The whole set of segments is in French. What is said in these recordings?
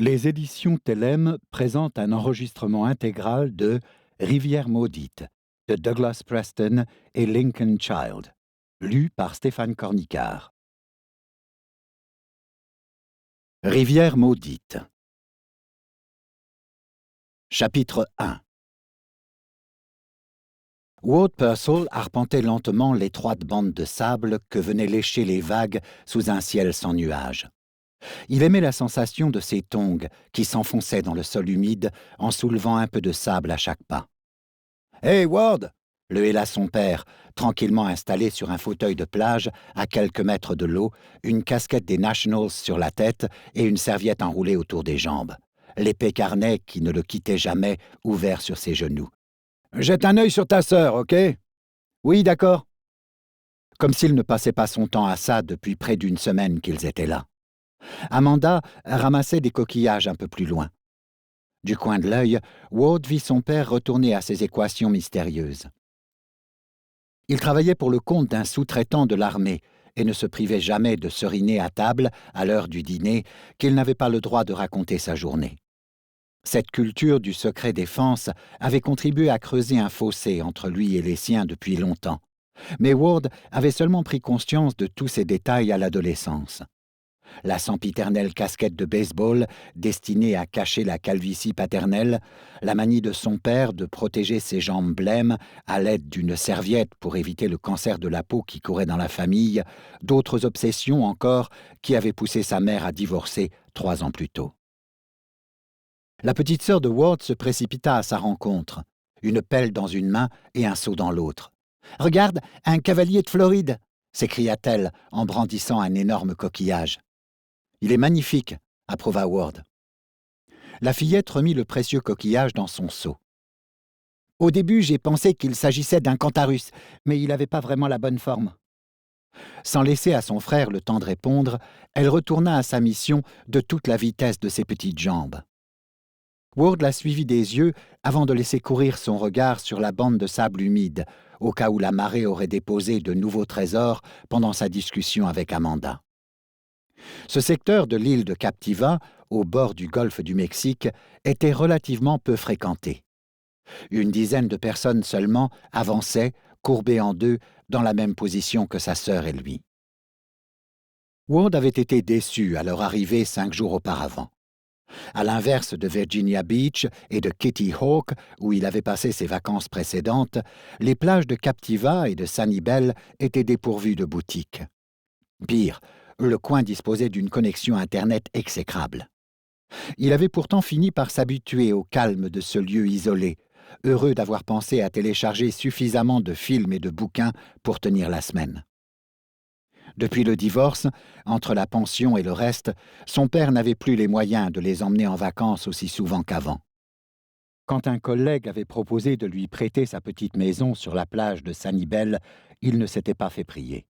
Les éditions Tellem présentent un enregistrement intégral de Rivière maudite de Douglas Preston et Lincoln Child, lu par Stéphane Cornicard. Rivière maudite. Chapitre 1. Ward Purcell arpentait lentement l'étroite bande de sable que venaient lécher les vagues sous un ciel sans nuages. Il aimait la sensation de ses tongs qui s'enfonçaient dans le sol humide en soulevant un peu de sable à chaque pas. « Hé, Ward !» le héla son père, tranquillement installé sur un fauteuil de plage à quelques mètres de l'eau, une casquette des Nationals sur la tête et une serviette enroulée autour des jambes. L'épais carnet, qui ne le quittait jamais, ouvert sur ses genoux. « Jette un œil sur ta sœur, ok ?»« Oui, d'accord. » Comme s'il ne passait pas son temps à ça depuis près d'une semaine qu'ils étaient là. Amanda ramassait des coquillages un peu plus loin. Du coin de l'œil, Ward vit son père retourner à ses équations mystérieuses. Il travaillait pour le compte d'un sous-traitant de l'armée et ne se privait jamais de seriner à table, à l'heure du dîner, qu'il n'avait pas le droit de raconter sa journée. Cette culture du secret défense avait contribué à creuser un fossé entre lui et les siens depuis longtemps, mais Ward avait seulement pris conscience de tous ces détails à l'adolescence. La sempiternelle casquette de baseball destinée à cacher la calvitie paternelle, la manie de son père de protéger ses jambes blêmes à l'aide d'une serviette pour éviter le cancer de la peau qui courait dans la famille, d'autres obsessions encore qui avaient poussé sa mère à divorcer 3 ans plus tôt. La petite sœur de Ward se précipita à sa rencontre, une pelle dans une main et un seau dans l'autre. « Regarde, un cavalier de Floride !» s'écria-t-elle en brandissant un énorme coquillage. « Il est magnifique !» approuva Ward. La fillette remit le précieux coquillage dans son seau. « Au début, j'ai pensé qu'il s'agissait d'un cantarus, mais il n'avait pas vraiment la bonne forme. » Sans laisser à son frère le temps de répondre, elle retourna à sa mission de toute la vitesse de ses petites jambes. Ward la suivit des yeux avant de laisser courir son regard sur la bande de sable humide, au cas où la marée aurait déposé de nouveaux trésors pendant sa discussion avec Amanda. Ce secteur de l'île de Captiva, au bord du golfe du Mexique, était relativement peu fréquenté. Une dizaine de personnes seulement avançaient, courbées en deux, dans la même position que sa sœur et lui. Ward avait été déçu à leur arrivée 5 jours auparavant. À l'inverse de Virginia Beach et de Kitty Hawk, où il avait passé ses vacances précédentes, les plages de Captiva et de Sanibel étaient dépourvues de boutiques. Pire, le coin disposait d'une connexion Internet exécrable. Il avait pourtant fini par s'habituer au calme de ce lieu isolé, heureux d'avoir pensé à télécharger suffisamment de films et de bouquins pour tenir la semaine. Depuis le divorce, entre la pension et le reste, son père n'avait plus les moyens de les emmener en vacances aussi souvent qu'avant. Quand un collègue avait proposé de lui prêter sa petite maison sur la plage de Sanibel, il ne s'était pas fait prier.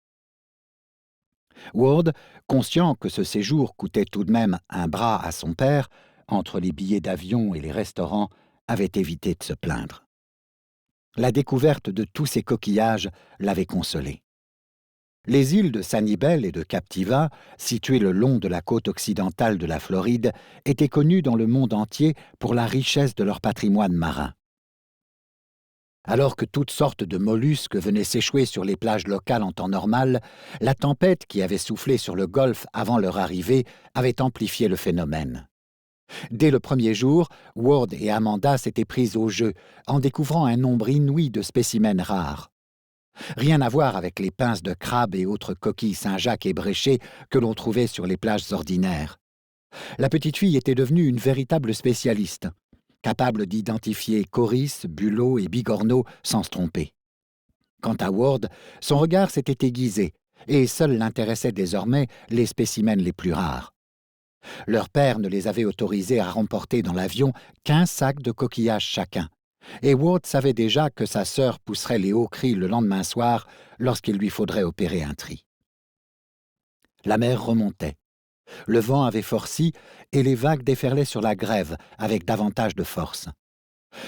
Ward, conscient que ce séjour coûtait tout de même un bras à son père, entre les billets d'avion et les restaurants, avait évité de se plaindre. La découverte de tous ces coquillages l'avait consolé. Les îles de Sanibel et de Captiva, situées le long de la côte occidentale de la Floride, étaient connues dans le monde entier pour la richesse de leur patrimoine marin. Alors que toutes sortes de mollusques venaient s'échouer sur les plages locales en temps normal, la tempête qui avait soufflé sur le golfe avant leur arrivée avait amplifié le phénomène. Dès le premier jour, Ward et Amanda s'étaient prises au jeu en découvrant un nombre inouï de spécimens rares. Rien à voir avec les pinces de crabe et autres coquilles Saint-Jacques ébréchées que l'on trouvait sur les plages ordinaires. La petite fille était devenue une véritable spécialiste, capable d'identifier coris, bulots et bigorneaux sans se tromper. Quant à Ward, son regard s'était aiguisé, et seuls l'intéressaient désormais les spécimens les plus rares. Leur père ne les avait autorisés à remporter dans l'avion qu'1 sac de coquillages chacun, et Ward savait déjà que sa sœur pousserait les hauts cris le lendemain soir lorsqu'il lui faudrait opérer un tri. La mer remontait. Le vent avait forci et les vagues déferlaient sur la grève avec davantage de force.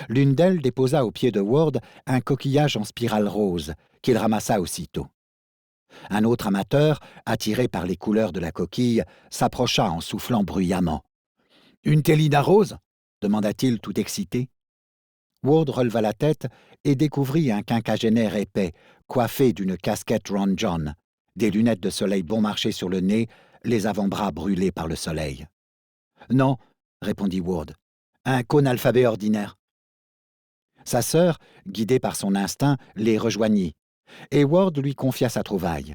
L'une d'elles déposa au pied de Ward un coquillage en spirale rose, qu'il ramassa aussitôt. Un autre amateur, attiré par les couleurs de la coquille, s'approcha en soufflant bruyamment. Une Télida rose demanda-t-il tout excité. Ward releva la tête et découvrit un quinquagénaire épais, coiffé d'une casquette Ron John, des lunettes de soleil bon marché sur le nez, les avant-bras brûlés par le soleil. « Non, » répondit Ward, « un cône alphabet ordinaire. » Sa sœur, guidée par son instinct, les rejoignit, et Ward lui confia sa trouvaille.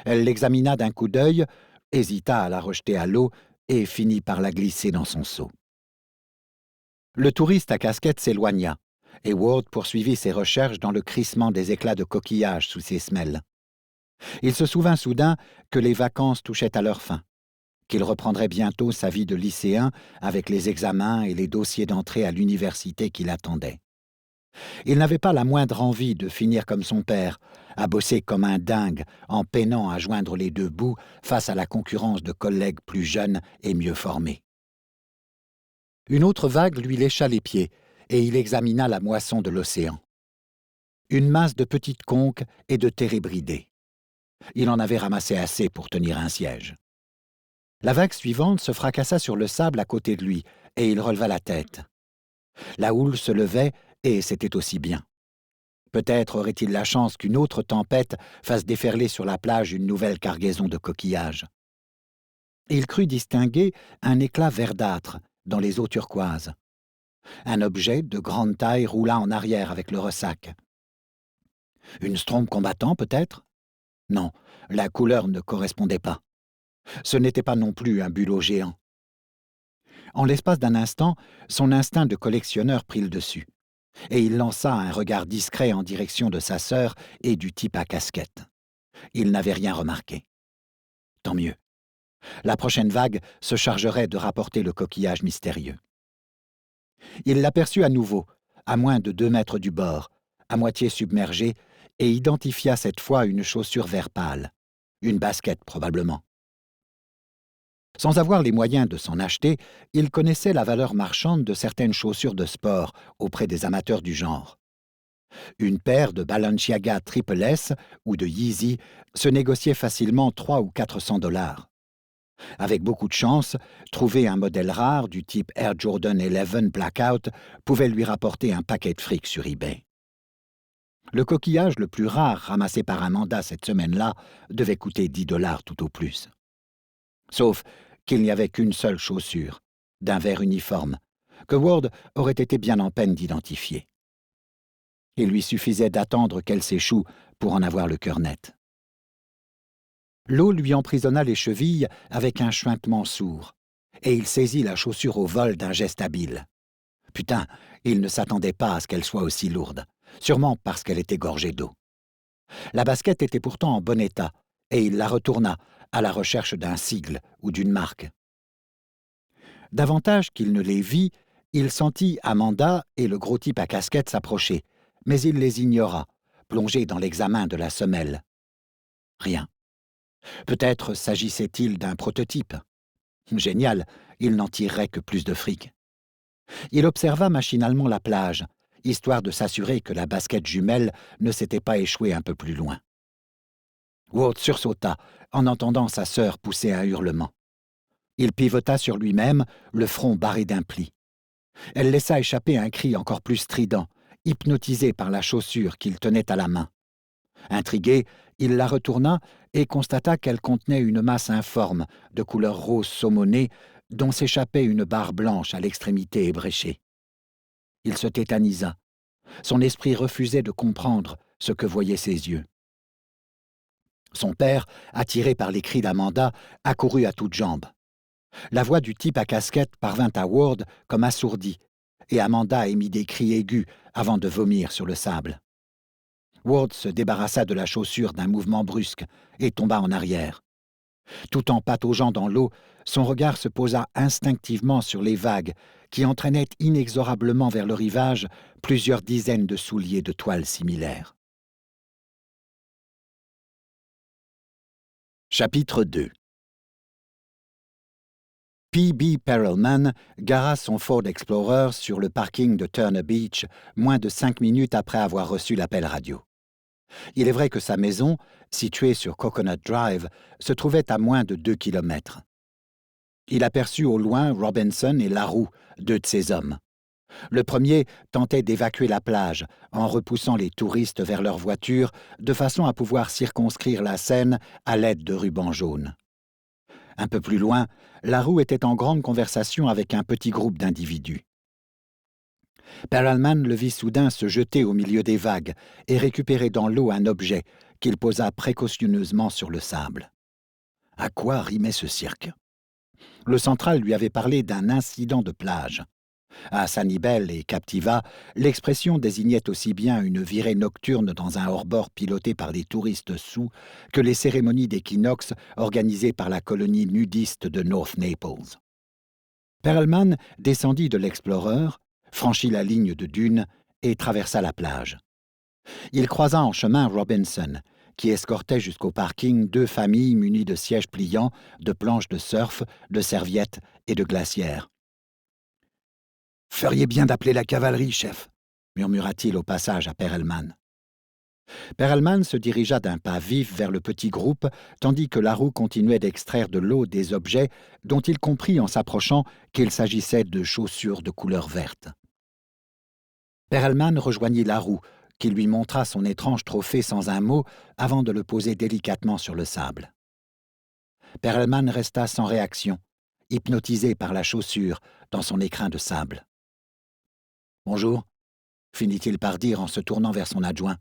Elle l'examina d'un coup d'œil, hésita à la rejeter à l'eau et finit par la glisser dans son seau. Le touriste à casquette s'éloigna, et Ward poursuivit ses recherches dans le crissement des éclats de coquillages sous ses semelles. Il se souvint soudain que les vacances touchaient à leur fin, qu'il reprendrait bientôt sa vie de lycéen avec les examens et les dossiers d'entrée à l'université qui l'attendaient. Il n'avait pas la moindre envie de finir comme son père, à bosser comme un dingue en peinant à joindre les deux bouts face à la concurrence de collègues plus jeunes et mieux formés. Une autre vague lui lécha les pieds et il examina la moisson de l'océan. Une masse de petites conques et de térébridés. Il en avait ramassé assez pour tenir un siège. La vague suivante se fracassa sur le sable à côté de lui et il releva la tête. La houle se levait et c'était aussi bien. Peut-être aurait-il la chance qu'une autre tempête fasse déferler sur la plage une nouvelle cargaison de coquillages. Il crut distinguer un éclat verdâtre dans les eaux turquoises. Un objet de grande taille roula en arrière avec le ressac. Une strombe combattant, peut-être? Non, la couleur ne correspondait pas. Ce n'était pas non plus un bulot géant. En l'espace d'un instant, son instinct de collectionneur prit le dessus, et il lança un regard discret en direction de sa sœur et du type à casquette. Il n'avait rien remarqué. Tant mieux. La prochaine vague se chargerait de rapporter le coquillage mystérieux. Il l'aperçut à nouveau, à moins de 2 mètres du bord, à moitié submergé, et identifia cette fois une chaussure vert pâle, une basket probablement. Sans avoir les moyens de s'en acheter, il connaissait la valeur marchande de certaines chaussures de sport auprès des amateurs du genre. Une paire de Balenciaga Triple S ou de Yeezy se négociait facilement 300 ou 400 $. Avec beaucoup de chance, trouver un modèle rare du type Air Jordan 11 Blackout pouvait lui rapporter un paquet de fric sur eBay. Le coquillage le plus rare ramassé par Amanda cette semaine-là devait coûter 10 $ tout au plus. Sauf qu'il n'y avait qu'une seule chaussure, d'un vert uniforme, que Ward aurait été bien en peine d'identifier. Il lui suffisait d'attendre qu'elle s'échoue pour en avoir le cœur net. L'eau lui emprisonna les chevilles avec un chuintement sourd, et il saisit la chaussure au vol d'un geste habile. Putain, il ne s'attendait pas à ce qu'elle soit aussi lourde, sûrement parce qu'elle était gorgée d'eau. La basket était pourtant en bon état, et il la retourna, à la recherche d'un sigle ou d'une marque. Davantage qu'il ne les vit, il sentit Amanda et le gros type à casquette s'approcher, mais il les ignora, plongé dans l'examen de la semelle. Rien. Peut-être s'agissait-il d'un prototype. Génial, il n'en tirerait que plus de fric. Il observa machinalement la plage, histoire de s'assurer que la basket jumelle ne s'était pas échouée un peu plus loin. Ward sursauta en entendant sa sœur pousser un hurlement. Il pivota sur lui-même, le front barré d'un pli. Elle laissa échapper un cri encore plus strident, hypnotisé par la chaussure qu'il tenait à la main. Intrigué, il la retourna et constata qu'elle contenait une masse informe, de couleur rose saumonée, dont s'échappait une barre blanche à l'extrémité ébréchée. Il se tétanisa. Son esprit refusait de comprendre ce que voyaient ses yeux. Son père, attiré par les cris d'Amanda, accourut à toutes jambes. La voix du type à casquette parvint à Ward comme assourdie, et Amanda émit des cris aigus avant de vomir sur le sable. Ward se débarrassa de la chaussure d'un mouvement brusque et tomba en arrière. Tout en pataugeant dans l'eau, son regard se posa instinctivement sur les vagues qui entraînaient inexorablement vers le rivage plusieurs dizaines de souliers de toile similaires. Chapitre 2. P.B. Perelman gara son Ford Explorer sur le parking de Turner Beach moins de 5 minutes après avoir reçu l'appel radio. Il est vrai que sa maison, située sur Coconut Drive, se trouvait à moins de 2 kilomètres. Il aperçut au loin Robinson et Larue, deux de ses hommes. Le premier tentait d'évacuer la plage en repoussant les touristes vers leur voiture de façon à pouvoir circonscrire la scène à l'aide de rubans jaunes. Un peu plus loin, Larue était en grande conversation avec un petit groupe d'individus. Perelman le vit soudain se jeter au milieu des vagues et récupérer dans l'eau un objet qu'il posa précautionneusement sur le sable. À quoi rimait ce cirque? Le central lui avait parlé d'un incident de plage. À Sanibel et Captiva, l'expression désignait aussi bien une virée nocturne dans un hors-bord piloté par des touristes saouls que les cérémonies d'équinoxe organisées par la colonie nudiste de North Naples. Perelman descendit de l'Explorer, franchit la ligne de dunes et traversa la plage. Il croisa en chemin Robinson, qui escortait jusqu'au parking deux familles munies de sièges pliants, de planches de surf, de serviettes et de glacières. « Feriez bien d'appeler la cavalerie, chef, » murmura-t-il au passage à Perelman. Perelman se dirigea d'un pas vif vers le petit groupe, tandis que Larue continuait d'extraire de l'eau des objets dont il comprit en s'approchant qu'il s'agissait de chaussures de couleur verte. Perelman rejoignit Larue, qui lui montra son étrange trophée sans un mot avant de le poser délicatement sur le sable. Perelman resta sans réaction, hypnotisé par la chaussure dans son écrin de sable. « Bonjour », finit-il par dire en se tournant vers son adjoint.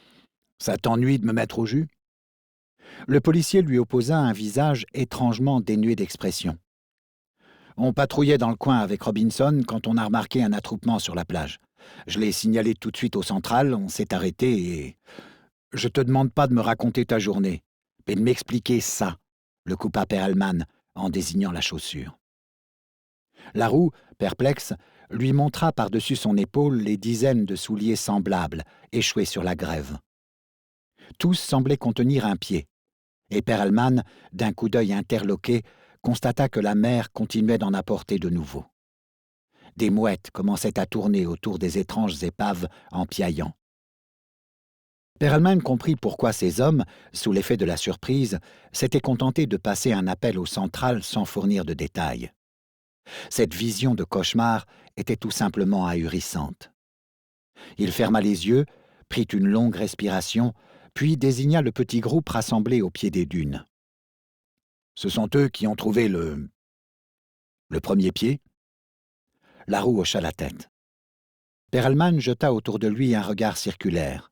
« Ça t'ennuie de me mettre au jus ?» Le policier lui opposa un visage étrangement dénué d'expression. « On patrouillait dans le coin avec Robinson quand on a remarqué un attroupement sur la plage. Je l'ai signalé tout de suite au central, on s'est arrêté et... Je te demande pas de me raconter ta journée, mais de m'expliquer ça, » le coupa Perelman en désignant la chaussure. Larue, perplexe, lui montra par-dessus son épaule les dizaines de souliers semblables, échoués sur la grève. Tous semblaient contenir un pied, et Perelman, d'un coup d'œil interloqué, constata que la mer continuait d'en apporter de nouveaux. Des mouettes commençaient à tourner autour des étranges épaves en piaillant. Perelman comprit pourquoi ces hommes, sous l'effet de la surprise, s'étaient contentés de passer un appel au central sans fournir de détails. Cette vision de cauchemar était tout simplement ahurissante. Il ferma les yeux, prit une longue respiration, puis désigna le petit groupe rassemblé au pied des dunes. « Ce sont eux qui ont trouvé le premier pied ?» Larue hocha la tête. Perelman jeta autour de lui un regard circulaire.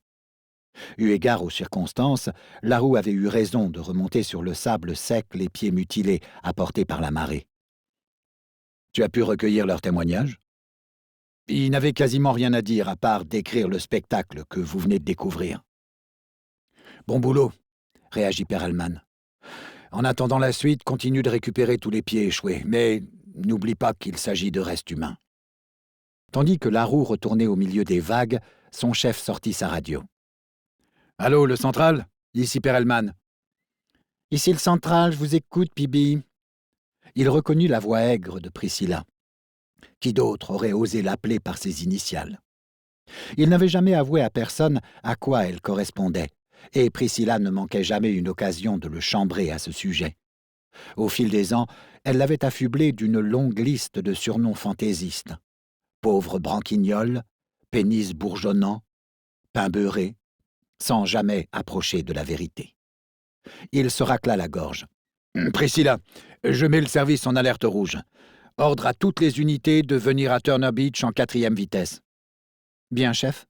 Eu égard aux circonstances, Larue avait eu raison de remonter sur le sable sec les pieds mutilés apportés par la marée. « Tu as pu recueillir leurs témoignages ?» « Ils n'avaient quasiment rien à dire à part décrire le spectacle que vous venez de découvrir. »« Bon boulot, » réagit Perelman. « En attendant la suite, continue de récupérer tous les pieds échoués, mais n'oublie pas qu'il s'agit de restes humains. » Tandis que Larue retournait au milieu des vagues, son chef sortit sa radio. « Allô, le central? Ici Perelman. »« Ici le central, je vous écoute, Pibi. » Il reconnut la voix aigre de Priscilla. Qui d'autre aurait osé l'appeler par ses initiales? Il n'avait jamais avoué à personne à quoi elle correspondait, et Priscilla ne manquait jamais une occasion de le chambrer à ce sujet. Au fil des ans, elle l'avait affublé d'une longue liste de surnoms fantaisistes. Pauvre branquignol, pénis bourgeonnant, pain beurré, sans jamais approcher de la vérité. Il se racla la gorge. « Priscilla, je mets le service en alerte rouge. Ordre à toutes les unités de venir à Turner Beach en 4e vitesse. »« Bien, chef, »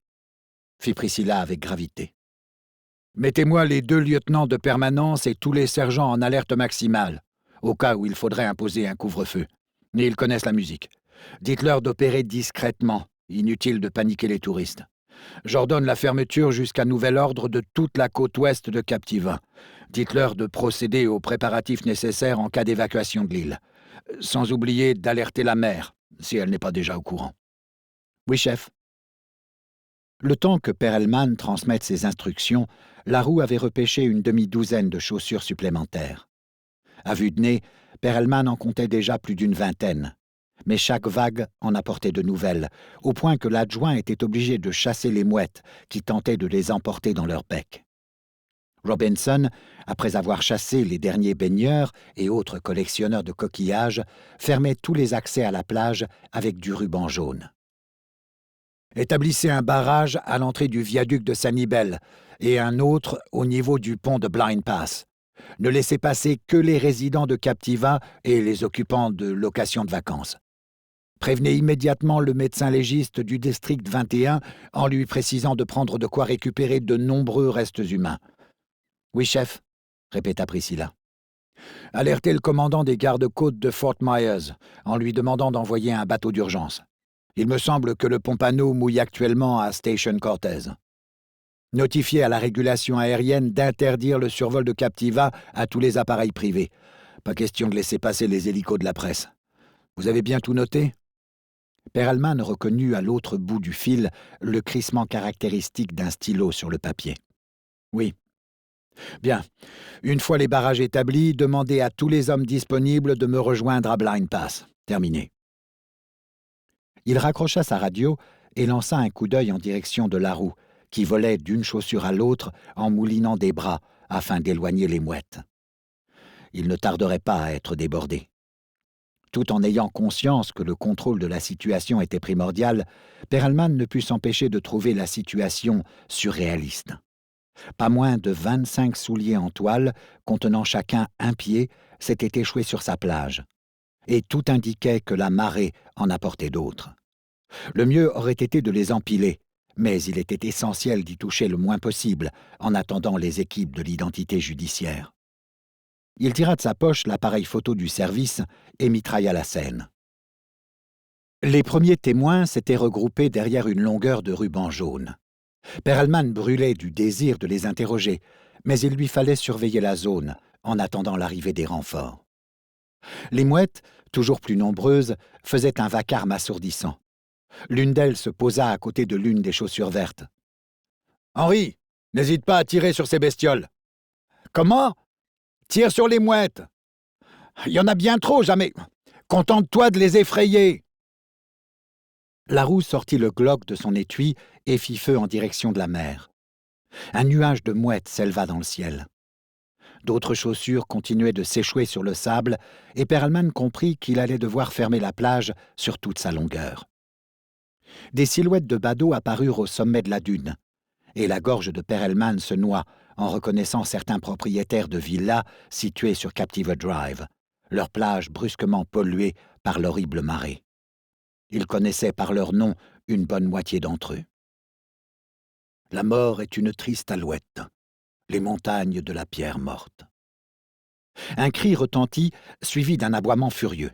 fit Priscilla avec gravité. « Mettez-moi les 2 lieutenants de permanence et tous les sergents en alerte maximale, au cas où il faudrait imposer un couvre-feu. Et ils connaissent la musique. Dites-leur d'opérer discrètement, inutile de paniquer les touristes. J'ordonne la fermeture jusqu'à nouvel ordre de toute la côte ouest de Captiva. Dites-leur de procéder aux préparatifs nécessaires en cas d'évacuation de l'île. Sans oublier d'alerter la mer, si elle n'est pas déjà au courant. »« Oui, chef. » Le temps que Perelman transmette ses instructions, Larue avait repêché une demi-douzaine de chaussures supplémentaires. À vue de nez, Perelman en comptait déjà plus d'une vingtaine. Mais chaque vague en apportait de nouvelles, au point que l'adjoint était obligé de chasser les mouettes qui tentaient de les emporter dans leur bec. Robinson, après avoir chassé les derniers baigneurs et autres collectionneurs de coquillages, fermait tous les accès à la plage avec du ruban jaune. Établissez un barrage à l'entrée du viaduc de Sanibel et un autre au niveau du pont de Blind Pass. Ne laissez passer que les résidents de Captiva et les occupants de locations de vacances. Prévenez immédiatement le médecin légiste du district 21 en lui précisant de prendre de quoi récupérer de nombreux restes humains. « Oui, chef », répéta Priscilla. « Alertez le commandant des gardes-côtes de Fort Myers en lui demandant d'envoyer un bateau d'urgence. Il me semble que le Pompano mouille actuellement à Station Cortez. Notifiez à la régulation aérienne d'interdire le survol de Captiva à tous les appareils privés. Pas question de laisser passer les hélicos de la presse. Vous avez bien tout noté ?» Perelman reconnut à l'autre bout du fil le crissement caractéristique d'un stylo sur le papier. « Oui. Bien. Une fois les barrages établis, demandez à tous les hommes disponibles de me rejoindre à Blind Pass. Terminé. » Il raccrocha sa radio et lança un coup d'œil en direction de Larue, qui volait d'une chaussure à l'autre en moulinant des bras afin d'éloigner les mouettes. Il ne tarderait pas à être débordé. Tout en ayant conscience que le contrôle de la situation était primordial, Perelman ne put s'empêcher de trouver la situation surréaliste. Pas moins de 25 souliers en toile, contenant chacun un pied, s'étaient échoués sur sa plage. Et tout indiquait que la marée en apportait d'autres. Le mieux aurait été de les empiler, mais il était essentiel d'y toucher le moins possible en attendant les équipes de l'identité judiciaire. Il tira de sa poche l'appareil photo du service et mitrailla la scène. Les premiers témoins s'étaient regroupés derrière une longueur de ruban jaune. Perelman brûlait du désir de les interroger, mais il lui fallait surveiller la zone en attendant l'arrivée des renforts. Les mouettes, toujours plus nombreuses, faisaient un vacarme assourdissant. L'une d'elles se posa à côté de l'une des chaussures vertes. « Henri, n'hésite pas à tirer sur ces bestioles. »« Comment ? Tire sur les mouettes. Il y en a bien trop, jamais. Contente-toi de les effrayer. » Larue sortit le Glock de son étui et fit feu en direction de la mer. Un nuage de mouettes s'éleva dans le ciel. D'autres chaussures continuaient de s'échouer sur le sable et Perelman comprit qu'il allait devoir fermer la plage sur toute sa longueur. Des silhouettes de badauds apparurent au sommet de la dune, et la gorge de Perelman se noua en reconnaissant certains propriétaires de villas situés sur Captiva Drive, leur plage brusquement polluée par l'horrible marée. Il connaissait par leur nom une bonne moitié d'entre eux. La mort est une triste alouette, les montagnes de la pierre morte. Un cri retentit, suivi d'un aboiement furieux.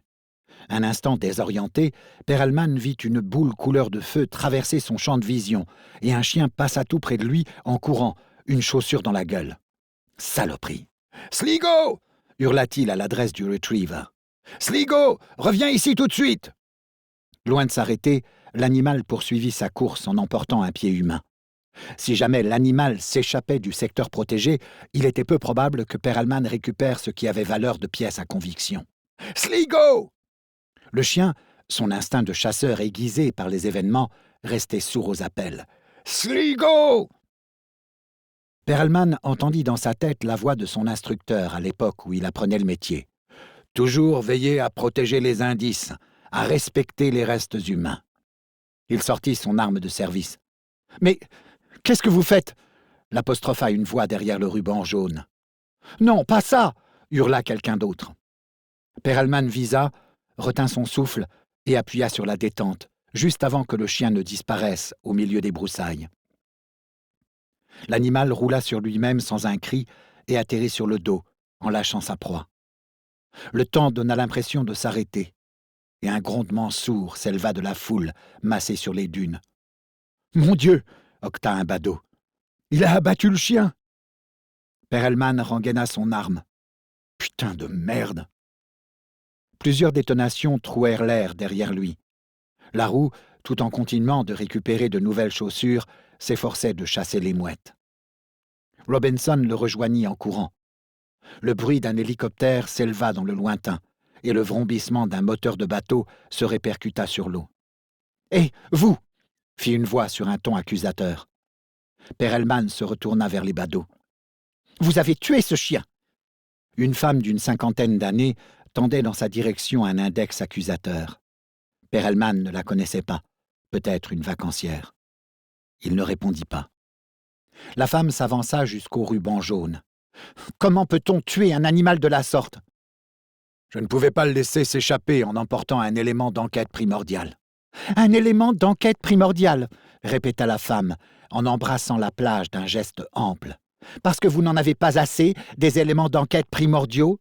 Un instant désorienté, Perelman vit une boule couleur de feu traverser son champ de vision, et un chien passa tout près de lui en courant, une chaussure dans la gueule. « Saloperie !»« Sligo !» hurla-t-il à l'adresse du retriever. « Sligo, reviens ici tout de suite !» Loin de s'arrêter, l'animal poursuivit sa course en emportant un pied humain. Si jamais l'animal s'échappait du secteur protégé, il était peu probable que Perelman récupère ce qui avait valeur de pièce à conviction. « Sligo !» Le chien, son instinct de chasseur aiguisé par les événements, restait sourd aux appels. « Sligo !» Perelman entendit dans sa tête la voix de son instructeur à l'époque où il apprenait le métier. « Toujours veiller à protéger les indices, à respecter les restes humains. » Il sortit son arme de service. « Mais qu'est-ce que vous faites ?» l'apostropha une voix derrière le ruban jaune. « Non, pas ça !» hurla quelqu'un d'autre. Perelman visa, retint son souffle et appuya sur la détente, juste avant que le chien ne disparaisse au milieu des broussailles. L'animal roula sur lui-même sans un cri et atterrit sur le dos, en lâchant sa proie. Le temps donna l'impression de s'arrêter, et un grondement sourd s'éleva de la foule massée sur les dunes. « Mon Dieu !» octa un badaud. « Il a abattu le chien !» Perelman rengaina son arme. « Putain de merde !» Plusieurs détonations trouèrent l'air derrière lui. Larue, tout en continuant de récupérer de nouvelles chaussures, s'efforçait de chasser les mouettes. Robinson le rejoignit en courant. Le bruit d'un hélicoptère s'éleva dans le lointain, et le vrombissement d'un moteur de bateau se répercuta sur l'eau. « Hé, vous !» fit une voix sur un ton accusateur. Perelman se retourna vers les badauds. Vous avez tué ce chien !» Une femme d'une cinquantaine d'années tendait dans sa direction un index accusateur. Perelman ne la connaissait pas, peut-être une vacancière. Il ne répondit pas. La femme s'avança jusqu'au ruban jaune. « Comment peut-on tuer un animal de la sorte ?»« Je ne pouvais pas le laisser s'échapper en emportant un élément d'enquête primordial. »« Un élément d'enquête primordial !» répéta la femme, en embrassant la plage d'un geste ample. « Parce que vous n'en avez pas assez des éléments d'enquête primordiaux ?»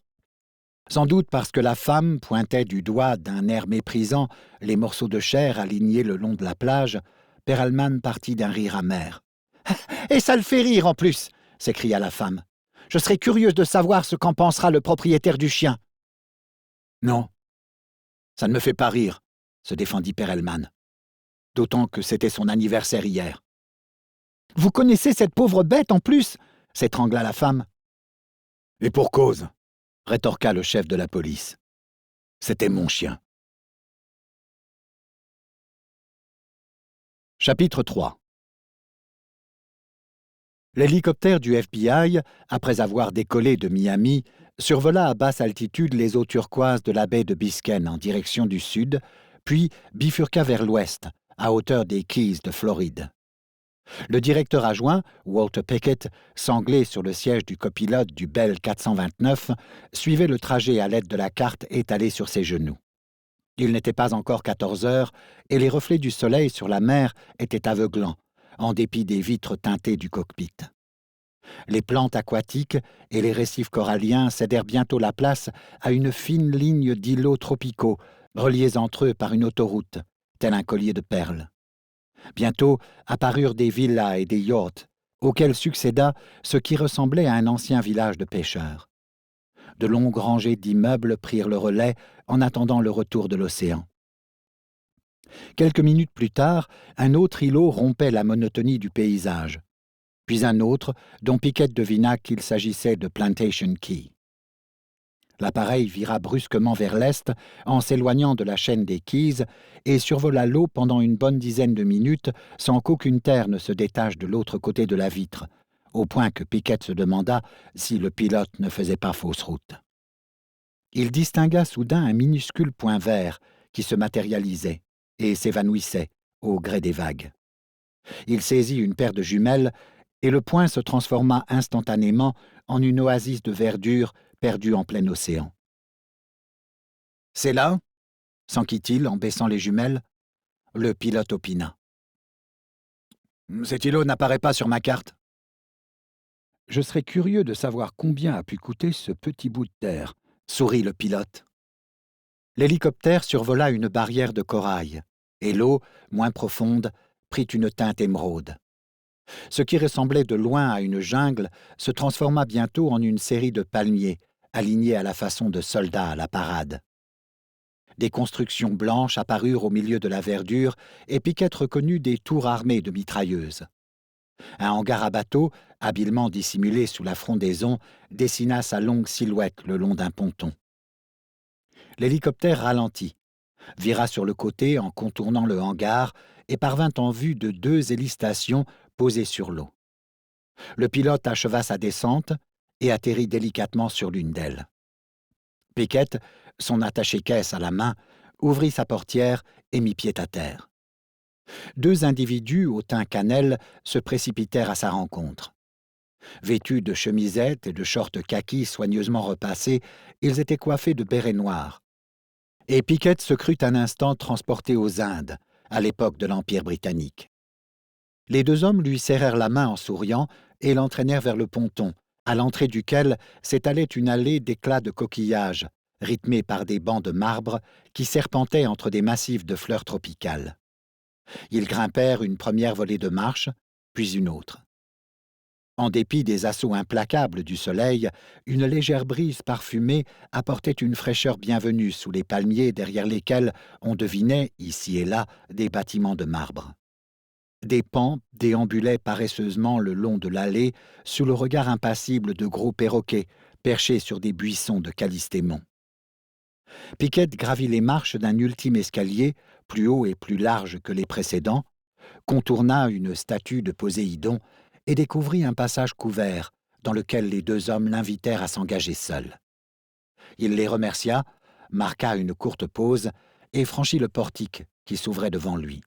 Sans doute parce que la femme pointait du doigt d'un air méprisant les morceaux de chair alignés le long de la plage, Perelman partit d'un rire amer. « Et ça le fait rire en plus !» s'écria la femme. « Je serais curieuse de savoir ce qu'en pensera le propriétaire du chien. »« Non, ça ne me fait pas rire, » se défendit Perelman. « D'autant que c'était son anniversaire hier. »« Vous connaissez cette pauvre bête en plus !» s'étrangla la femme. « Et pour cause !» rétorqua le chef de la police. « C'était mon chien. » Chapitre 3. L'hélicoptère du FBI, après avoir décollé de Miami, survola à basse altitude les eaux turquoises de la baie de Biscayne en direction du sud, puis bifurqua vers l'ouest, à hauteur des Keys de Floride. Le directeur adjoint, Walter Pickett, sanglé sur le siège du copilote du Bell 429, suivait le trajet à l'aide de la carte étalée sur ses genoux. Il n'était pas encore 14 heures et les reflets du soleil sur la mer étaient aveuglants, en dépit des vitres teintées du cockpit. Les plantes aquatiques et les récifs coralliens cédèrent bientôt la place à une fine ligne d'îlots tropicaux, reliés entre eux par une autoroute, tel un collier de perles. Bientôt apparurent des villas et des yachts, auxquels succéda ce qui ressemblait à un ancien village de pêcheurs. De longues rangées d'immeubles prirent le relais en attendant le retour de l'océan. Quelques minutes plus tard, un autre îlot rompait la monotonie du paysage, puis un autre dont Pickett devina qu'il s'agissait de Plantation Key. L'appareil vira brusquement vers l'est en s'éloignant de la chaîne des Keys et survola l'eau pendant une bonne dizaine de minutes sans qu'aucune terre ne se détache de l'autre côté de la vitre, au point que Pickett se demanda si le pilote ne faisait pas fausse route. Il distingua soudain un minuscule point vert qui se matérialisait et s'évanouissait au gré des vagues. Il saisit une paire de jumelles et le point se transforma instantanément en une oasis de verdure perdue en plein océan. « C'est là ?» s'enquit-il en baissant les jumelles. Le pilote opina. « Cet îlot n'apparaît pas sur ma carte. »« Je serais curieux de savoir combien a pu coûter ce petit bout de terre, » sourit le pilote. L'hélicoptère survola une barrière de corail, et l'eau, moins profonde, prit une teinte émeraude. Ce qui ressemblait de loin à une jungle se transforma bientôt en une série de palmiers, alignés à la façon de soldats à la parade. Des constructions blanches apparurent au milieu de la verdure et Pickett reconnut des tours armées de mitrailleuses. Un hangar à bateaux, habilement dissimulé sous la frondaison, dessina sa longue silhouette le long d'un ponton. L'hélicoptère ralentit, vira sur le côté en contournant le hangar et parvint en vue de 2 hélistations posées sur l'eau. Le pilote acheva sa descente et atterrit délicatement sur l'une d'elles. Pickett, son attaché-caisse à la main, ouvrit sa portière et mit pied à terre. 2 individus au teint cannelle se précipitèrent à sa rencontre. Vêtus de chemisettes et de shorts kaki soigneusement repassés, ils étaient coiffés de bérets noirs. Et Pickett se crut un instant transporté aux Indes, à l'époque de l'Empire britannique. Les 2 hommes lui serrèrent la main en souriant et l'entraînèrent vers le ponton, à l'entrée duquel s'étalait une allée d'éclats de coquillages, rythmée par des bancs de marbre qui serpentaient entre des massifs de fleurs tropicales. Ils grimpèrent une première volée de marche, puis une autre. En dépit des assauts implacables du soleil, une légère brise parfumée apportait une fraîcheur bienvenue sous les palmiers derrière lesquels on devinait, ici et là, des bâtiments de marbre. Des paons déambulaient paresseusement le long de l'allée sous le regard impassible de gros perroquets perchés sur des buissons de calystémon. Pickett gravit les marches d'un ultime escalier, plus haut et plus large que les précédents, contourna une statue de Poséidon et découvrit un passage couvert, dans lequel les deux hommes l'invitèrent à s'engager seuls. Il les remercia, marqua une courte pause et franchit le portique qui s'ouvrait devant lui.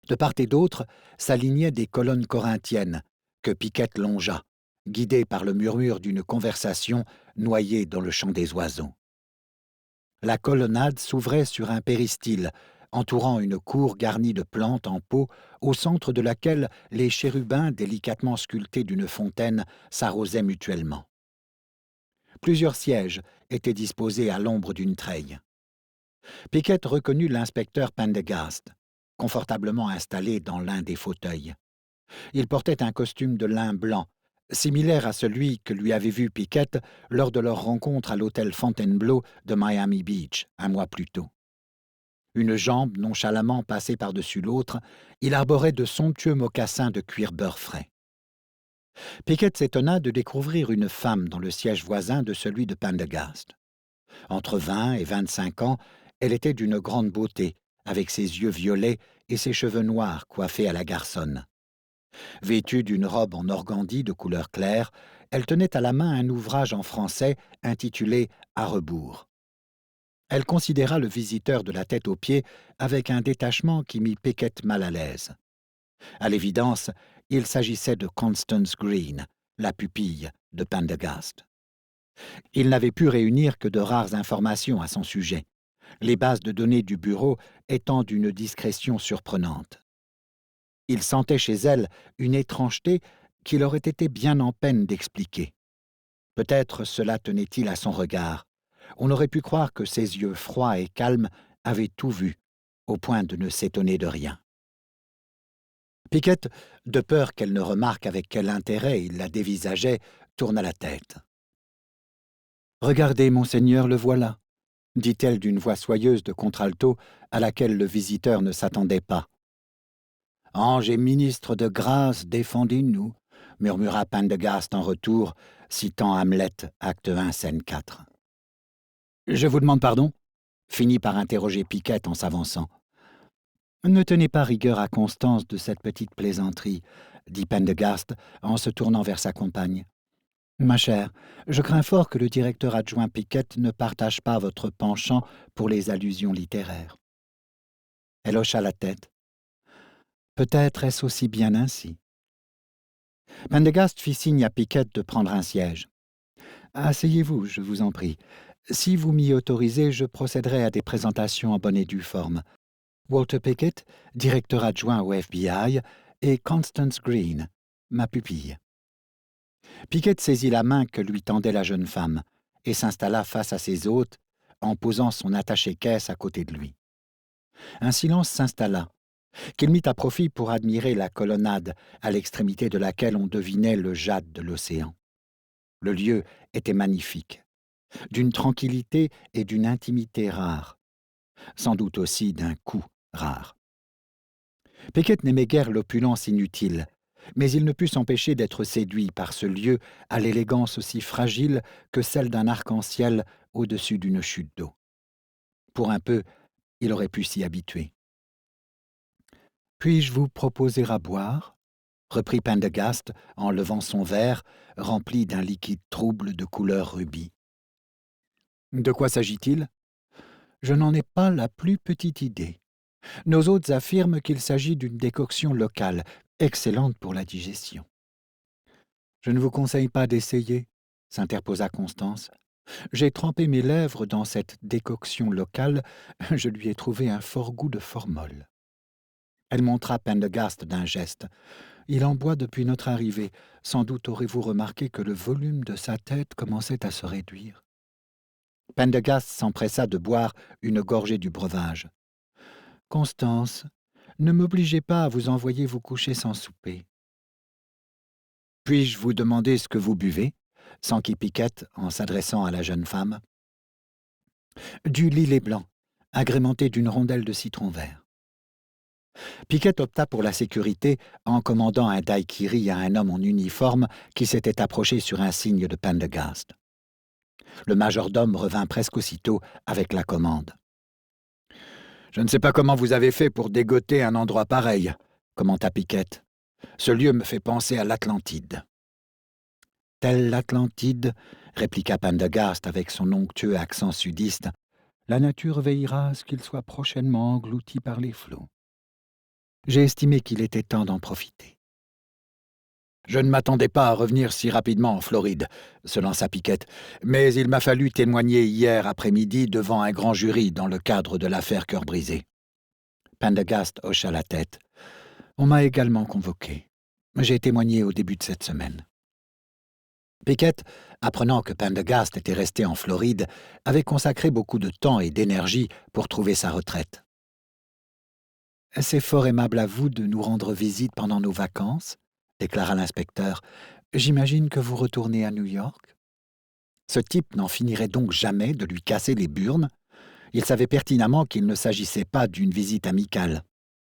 De part et d'autre s'alignaient des colonnes corinthiennes que Piquette longea, guidé par le murmure d'une conversation noyée dans le chant des oiseaux. La colonnade s'ouvrait sur un péristyle, entourant une cour garnie de plantes en pot, au centre de laquelle les chérubins délicatement sculptés d'une fontaine s'arrosaient mutuellement. Plusieurs sièges étaient disposés à l'ombre d'une treille. Piquette reconnut l'inspecteur Pendergast, confortablement installé dans l'un des fauteuils. Il portait un costume de lin blanc, similaire à celui que lui avait vu Piquette lors de leur rencontre à l'hôtel Fontainebleau de Miami Beach, un mois plus tôt. Une jambe nonchalamment passée par-dessus l'autre, il arborait de somptueux mocassins de cuir beurre frais. Piquette s'étonna de découvrir une femme dans le siège voisin de celui de Pendergast. Entre 20 et 25 ans, elle était d'une grande beauté, avec ses yeux violets et ses cheveux noirs coiffés à la garçonne. Vêtue d'une robe en organdie de couleur claire, elle tenait à la main un ouvrage en français intitulé « À rebours ». Elle considéra le visiteur de la tête aux pieds avec un détachement qui mit Piquette mal à l'aise. À l'évidence, il s'agissait de Constance Green, la pupille de Pendergast. Il n'avait pu réunir que de rares informations à son sujet, les bases de données du bureau étant d'une discrétion surprenante. Il sentait chez elle une étrangeté qu'il aurait été bien en peine d'expliquer. Peut-être cela tenait-il à son regard. On aurait pu croire que ses yeux froids et calmes avaient tout vu, au point de ne s'étonner de rien. Piquette, de peur qu'elle ne remarque avec quel intérêt il la dévisageait, tourna la tête. « Regardez, monseigneur, le voilà », dit-elle d'une voix soyeuse de contralto à laquelle le visiteur ne s'attendait pas. « Ange et ministre de grâce, défendez-nous », murmura Pendergast en retour, citant Hamlet, acte 1, scène 4. « Je vous demande pardon ?» finit par interroger Piquette en s'avançant. « Ne tenez pas rigueur à Constance de cette petite plaisanterie, » dit Pendergast en se tournant vers sa compagne. « Ma chère, je crains fort que le directeur adjoint Piquette ne partage pas votre penchant pour les allusions littéraires. » Elle hocha la tête. Peut-être est-ce aussi bien ainsi. Pendergast fit signe à Piquette de prendre un siège. « Asseyez-vous, je vous en prie. Si vous m'y autorisez, je procéderai à des présentations en bonne et due forme. Walter Pickett, directeur adjoint au FBI, et Constance Green, ma pupille. » Piquette saisit la main que lui tendait la jeune femme et s'installa face à ses hôtes en posant son attaché-caisse à côté de lui. Un silence s'installa, qu'il mit à profit pour admirer la colonnade à l'extrémité de laquelle on devinait le jade de l'océan. Le lieu était magnifique, d'une tranquillité et d'une intimité rares, sans doute aussi d'un coût rare. Piquette n'aimait guère l'opulence inutile, mais il ne put s'empêcher d'être séduit par ce lieu à l'élégance aussi fragile que celle d'un arc-en-ciel au-dessus d'une chute d'eau. Pour un peu, il aurait pu s'y habituer. « Puis-je vous proposer à boire ?» reprit Pendergast en levant son verre, rempli d'un liquide trouble de couleur rubis. « De quoi s'agit-il ? Je n'en ai pas la plus petite idée. Nos hôtes affirment qu'il s'agit d'une décoction locale, excellente pour la digestion. »« Je ne vous conseille pas d'essayer, » s'interposa Constance. « J'ai trempé mes lèvres dans cette décoction locale, je lui ai trouvé un fort goût de formol. » Elle montra Pendergast d'un geste. « Il en boit depuis notre arrivée. Sans doute aurez-vous remarqué que le volume de sa tête commençait à se réduire. » Pendergast s'empressa de boire une gorgée du breuvage. « Constance, ne m'obligez pas à vous envoyer vous coucher sans souper. »« Puis-je vous demander ce que vous buvez ?» s'enquit Piquette en s'adressant à la jeune femme. « Du lillet blanc, agrémenté d'une rondelle de citron vert. » Piquette opta pour la sécurité en commandant un daiquiri à un homme en uniforme qui s'était approché sur un signe de Pendergast. Le majordome revint presque aussitôt avec la commande. « Je ne sais pas comment vous avez fait pour dégoter un endroit pareil, » commenta Piquette. « Ce lieu me fait penser à l'Atlantide. » Telle l'Atlantide, répliqua Pendergast avec son onctueux accent sudiste, la nature veillera à ce qu'il soit prochainement englouti par les flots. J'ai estimé qu'il était temps d'en profiter. Je ne m'attendais pas à revenir si rapidement en Floride, se lança Pickett, mais il m'a fallu témoigner hier après-midi devant un grand jury dans le cadre de l'affaire Cœur brisé. Pendergast hocha la tête. On m'a également convoqué. J'ai témoigné au début de cette semaine. Pickett, apprenant que Pendergast était resté en Floride, avait consacré beaucoup de temps et d'énergie pour trouver sa retraite. « C'est fort aimable à vous de nous rendre visite pendant nos vacances, » déclara l'inspecteur. « J'imagine que vous retournez à New York. » Ce type n'en finirait donc jamais de lui casser les burnes. Il savait pertinemment qu'il ne s'agissait pas d'une visite amicale.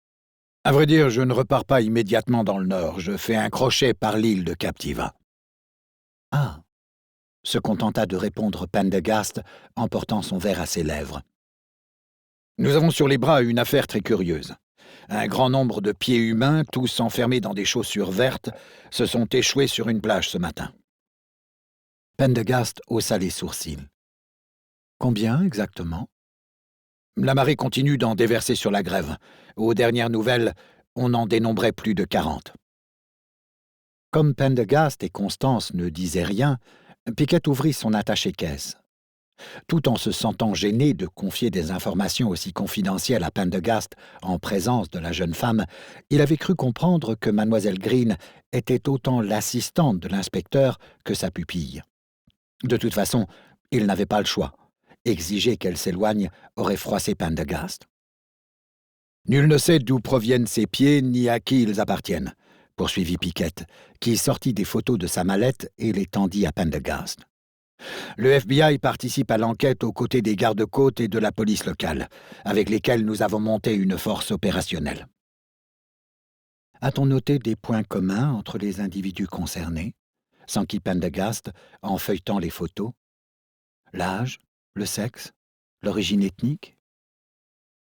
« À vrai dire, je ne repars pas immédiatement dans le nord. Je fais un crochet par l'île de Captiva. » « Ah !» se contenta de répondre Pendergast en portant son verre à ses lèvres. « Nous avons sur les bras une affaire très curieuse. Un grand nombre de pieds humains, tous enfermés dans des chaussures vertes, se sont échoués sur une plage ce matin. » Pendergast haussa les sourcils. « Combien exactement ?» La marée continue d'en déverser sur la grève. Aux dernières nouvelles, on en dénombrait plus de 40. Comme Pendergast et Constance ne disaient rien, Pickett ouvrit son attaché-caisse. Tout en se sentant gêné de confier des informations aussi confidentielles à Pendergast en présence de la jeune femme, il avait cru comprendre que Mademoiselle Green était autant l'assistante de l'inspecteur que sa pupille. De toute façon, il n'avait pas le choix. Exiger qu'elle s'éloigne aurait froissé Pendergast. « Nul ne sait d'où proviennent ces pieds ni à qui ils appartiennent, » poursuivit Pickett, qui sortit des photos de sa mallette et les tendit à Pendergast. Le FBI participe à l'enquête aux côtés des gardes-côtes et de la police locale, avec lesquels nous avons monté une force opérationnelle. A-t-on noté des points communs entre les individus concernés, s'enquit Pendergast en feuilletant les photos? L'âge, le sexe, l'origine ethnique?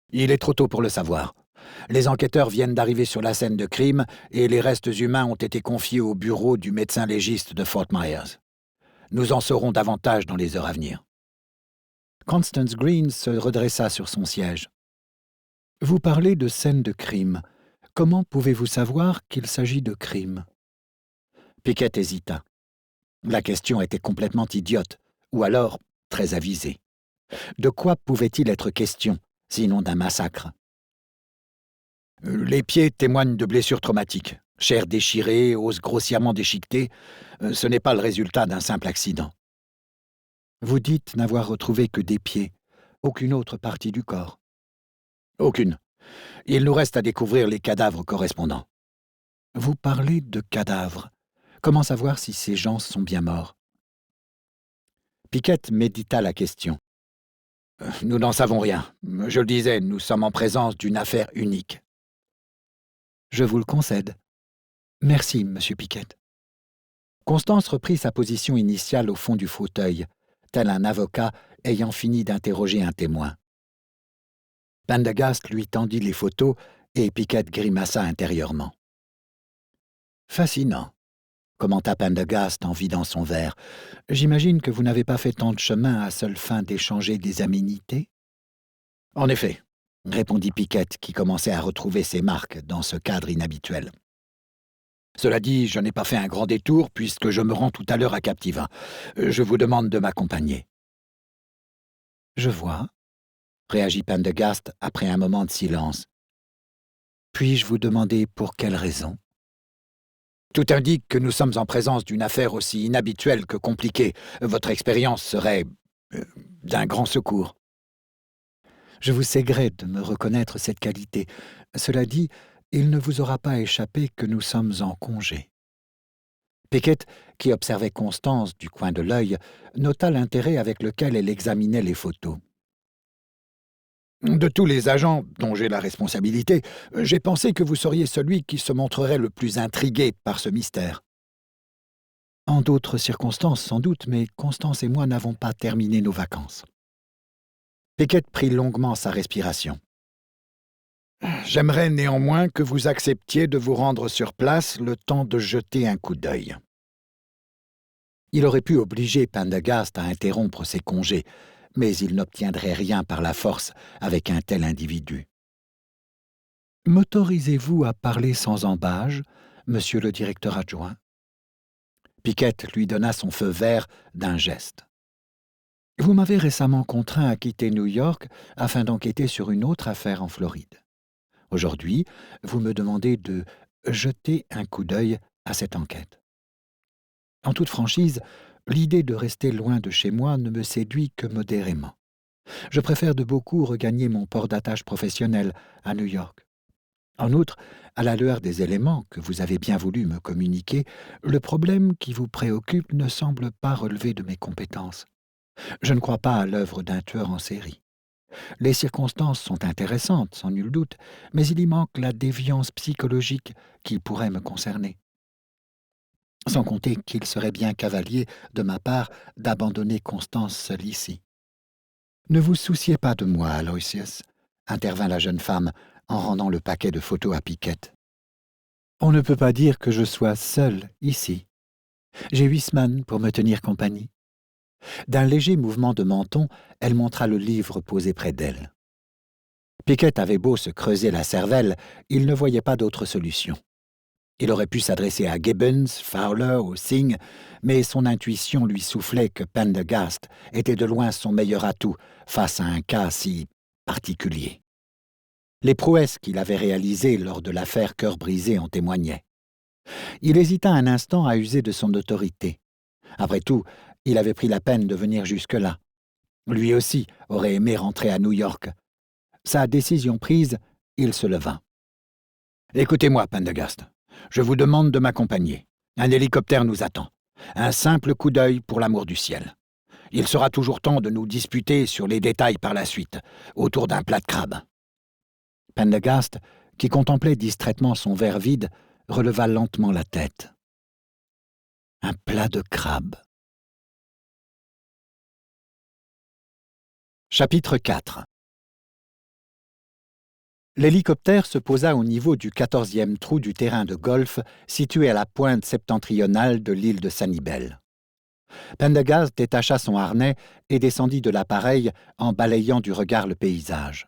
Il est trop tôt pour le savoir. Les enquêteurs viennent d'arriver sur la scène de crime et les restes humains ont été confiés au bureau du médecin légiste de Fort Myers. Nous en saurons davantage dans les heures à venir. Constance Green se redressa sur son siège. « Vous parlez de scène de crime. Comment pouvez-vous savoir qu'il s'agit de crime ?» Pickett hésita. La question était complètement idiote, ou alors très avisée. De quoi pouvait-il être question, sinon d'un massacre? Les pieds témoignent de blessures traumatiques. Chair déchirée, os grossièrement déchiquetés, ce n'est pas le résultat d'un simple accident. Vous dites n'avoir retrouvé que des pieds, aucune autre partie du corps? Aucune. Il nous reste à découvrir les cadavres correspondants. Vous parlez de cadavres. Comment savoir si ces gens sont bien morts? Pickett médita la question. Nous n'en savons rien. Je le disais, nous sommes en présence d'une affaire unique. Je vous le concède. Merci, Monsieur Pickett. Constance reprit sa position initiale au fond du fauteuil, tel un avocat ayant fini d'interroger un témoin. Pendergast lui tendit les photos et Pickett grimaça intérieurement. « Fascinant, » commenta Pendergast en vidant son verre. « J'imagine que vous n'avez pas fait tant de chemin à seule fin d'échanger des aménités ?»« En effet, » répondit Pickett, qui commençait à retrouver ses marques dans ce cadre inhabituel. « Cela dit, je n'ai pas fait un grand détour puisque je me rends tout à l'heure à Captiva. Je vous demande de m'accompagner. » « Je vois, » réagit Pendergast après un moment de silence. « Puis-je vous demander pour quelle raison? » Tout indique que nous sommes en présence d'une affaire aussi inhabituelle que compliquée. Votre expérience serait d'un grand secours. Je vous sais gré de me reconnaître cette qualité. Cela dit, il ne vous aura pas échappé que nous sommes en congé. Pickett, qui observait Constance du coin de l'œil, nota l'intérêt avec lequel elle examinait les photos. De tous les agents dont j'ai la responsabilité, j'ai pensé que vous seriez celui qui se montrerait le plus intrigué par ce mystère. En d'autres circonstances, sans doute, mais Constance et moi n'avons pas terminé nos vacances. Pickett prit longuement sa respiration. J'aimerais néanmoins que vous acceptiez de vous rendre sur place le temps de jeter un coup d'œil. Il aurait pu obliger Pendergast à interrompre ses congés, mais il n'obtiendrait rien par la force avec un tel individu. « M'autorisez-vous à parler sans embâge, monsieur le directeur adjoint ?» Pickett lui donna son feu vert d'un geste. « Vous m'avez récemment contraint à quitter New York afin d'enquêter sur une autre affaire en Floride. Aujourd'hui, vous me demandez de jeter un coup d'œil à cette enquête. En toute franchise, l'idée de rester loin de chez moi ne me séduit que modérément. Je préfère de beaucoup regagner mon port d'attache professionnel à New York. En outre, à la lueur des éléments que vous avez bien voulu me communiquer, le problème qui vous préoccupe ne semble pas relever de mes compétences. Je ne crois pas à l'œuvre d'un tueur en série. Les circonstances sont intéressantes, sans nul doute, mais il y manque la déviance psychologique qui pourrait me concerner. Sans compter qu'il serait bien cavalier de ma part d'abandonner Constance seule ici. « Ne vous souciez pas de moi, Aloysius, » intervint la jeune femme en rendant le paquet de photos à Pickett. « On ne peut pas dire que je sois seule ici. J'ai Huisman pour me tenir compagnie. » D'un léger mouvement de menton, elle montra le livre posé près d'elle. Pickett avait beau se creuser la cervelle, il ne voyait pas d'autre solution. Il aurait pu s'adresser à Gibbons, Fowler ou Singh, mais son intuition lui soufflait que Pendergast était de loin son meilleur atout face à un cas si particulier. Les prouesses qu'il avait réalisées lors de l'affaire Cœur brisé en témoignaient. Il hésita un instant à user de son autorité. Après tout, il avait pris la peine de venir jusque-là. Lui aussi aurait aimé rentrer à New York. Sa décision prise, il se leva. « Écoutez-moi, Pendergast. Je vous demande de m'accompagner. Un hélicoptère nous attend. Un simple coup d'œil pour l'amour du ciel. Il sera toujours temps de nous disputer sur les détails par la suite, autour d'un plat de crabe. » Pendergast, qui contemplait distraitement son verre vide, releva lentement la tête. Un plat de crabe. Chapitre 4. L'hélicoptère se posa au niveau du 14e trou du terrain de golf situé à la pointe septentrionale de l'île de Sanibel. Pendergast détacha son harnais et descendit de l'appareil en balayant du regard le paysage.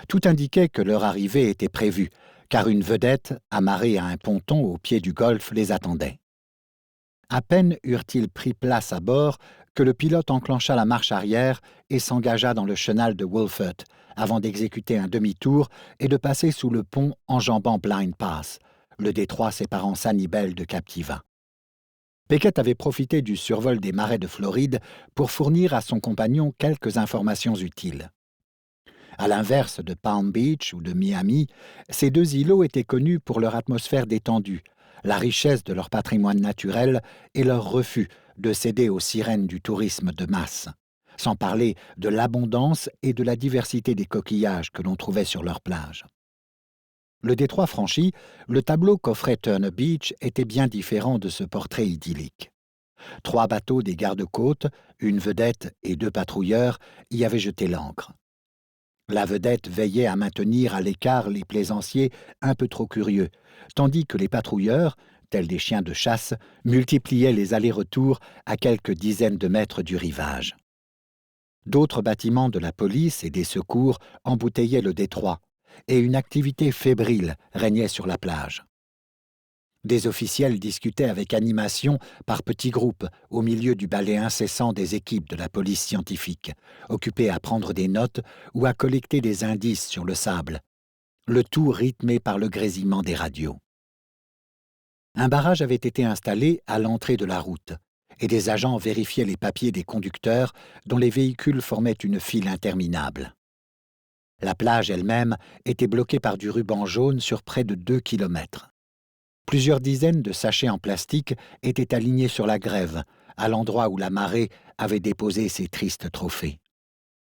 Tout indiquait que leur arrivée était prévue, car une vedette, amarrée à un ponton au pied du golfe, les attendait. À peine eurent-ils pris place à bord que le pilote enclencha la marche arrière et s'engagea dans le chenal de Wolfert, avant d'exécuter un demi-tour et de passer sous le pont enjambant Blind Pass, le détroit séparant Sanibel de Captiva. Pickett avait profité du survol des marais de Floride pour fournir à son compagnon quelques informations utiles. À l'inverse de Palm Beach ou de Miami, ces deux îlots étaient connus pour leur atmosphère détendue, la richesse de leur patrimoine naturel et leur refus de céder aux sirènes du tourisme de masse, sans parler de l'abondance et de la diversité des coquillages que l'on trouvait sur leurs plages. Le détroit franchi, le tableau qu'offrait Turner Beach était bien différent de ce portrait idyllique. 3 bateaux des gardes-côtes, une vedette et 2 patrouilleurs y avaient jeté l'ancre. La vedette veillait à maintenir à l'écart les plaisanciers un peu trop curieux, tandis que les patrouilleurs, tels des chiens de chasse, multipliaient les allers-retours à quelques dizaines de mètres du rivage. D'autres bâtiments de la police et des secours embouteillaient le détroit, et une activité fébrile régnait sur la plage. Des officiels discutaient avec animation par petits groupes au milieu du balai incessant des équipes de la police scientifique, occupées à prendre des notes ou à collecter des indices sur le sable, le tout rythmé par le grésillement des radios. Un barrage avait été installé à l'entrée de la route, et des agents vérifiaient les papiers des conducteurs dont les véhicules formaient une file interminable. La plage elle-même était bloquée par du ruban jaune sur près de 2 kilomètres. Plusieurs dizaines de sachets en plastique étaient alignés sur la grève, à l'endroit où la marée avait déposé ses tristes trophées.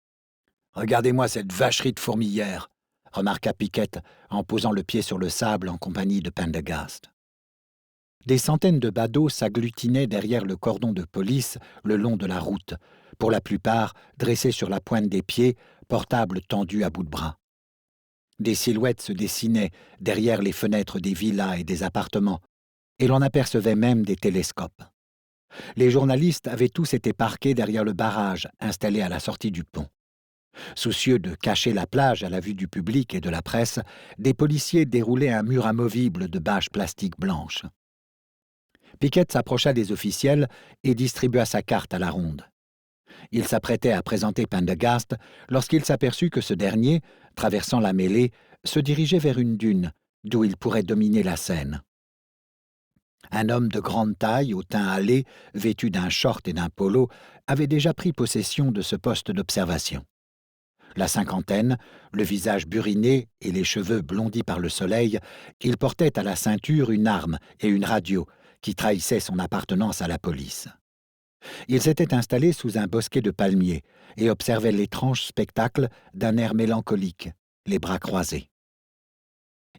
« Regardez-moi cette vacherie de fourmilière !» remarqua Pickett en posant le pied sur le sable en compagnie de Pendergast. Des centaines de badauds s'agglutinaient derrière le cordon de police le long de la route, pour la plupart dressés sur la pointe des pieds, portables tendus à bout de bras. Des silhouettes se dessinaient derrière les fenêtres des villas et des appartements, et l'on apercevait même des télescopes. Les journalistes avaient tous été parqués derrière le barrage installé à la sortie du pont. Soucieux de cacher la plage à la vue du public et de la presse, des policiers déroulaient un mur amovible de bâches plastiques blanches. Pickett s'approcha des officiels et distribua sa carte à la ronde. Il s'apprêtait à présenter Pendergast lorsqu'il s'aperçut que ce dernier, traversant la mêlée, se dirigeait vers une dune, d'où il pourrait dominer la Seine. Un homme de grande taille, au teint hâlé, vêtu d'un short et d'un polo, avait déjà pris possession de ce poste d'observation. La cinquantaine, le visage buriné et les cheveux blondis par le soleil, il portait à la ceinture une arme et une radio qui trahissaient son appartenance à la police. Il s'était installé sous un bosquet de palmiers et observait l'étrange spectacle d'un air mélancolique, les bras croisés.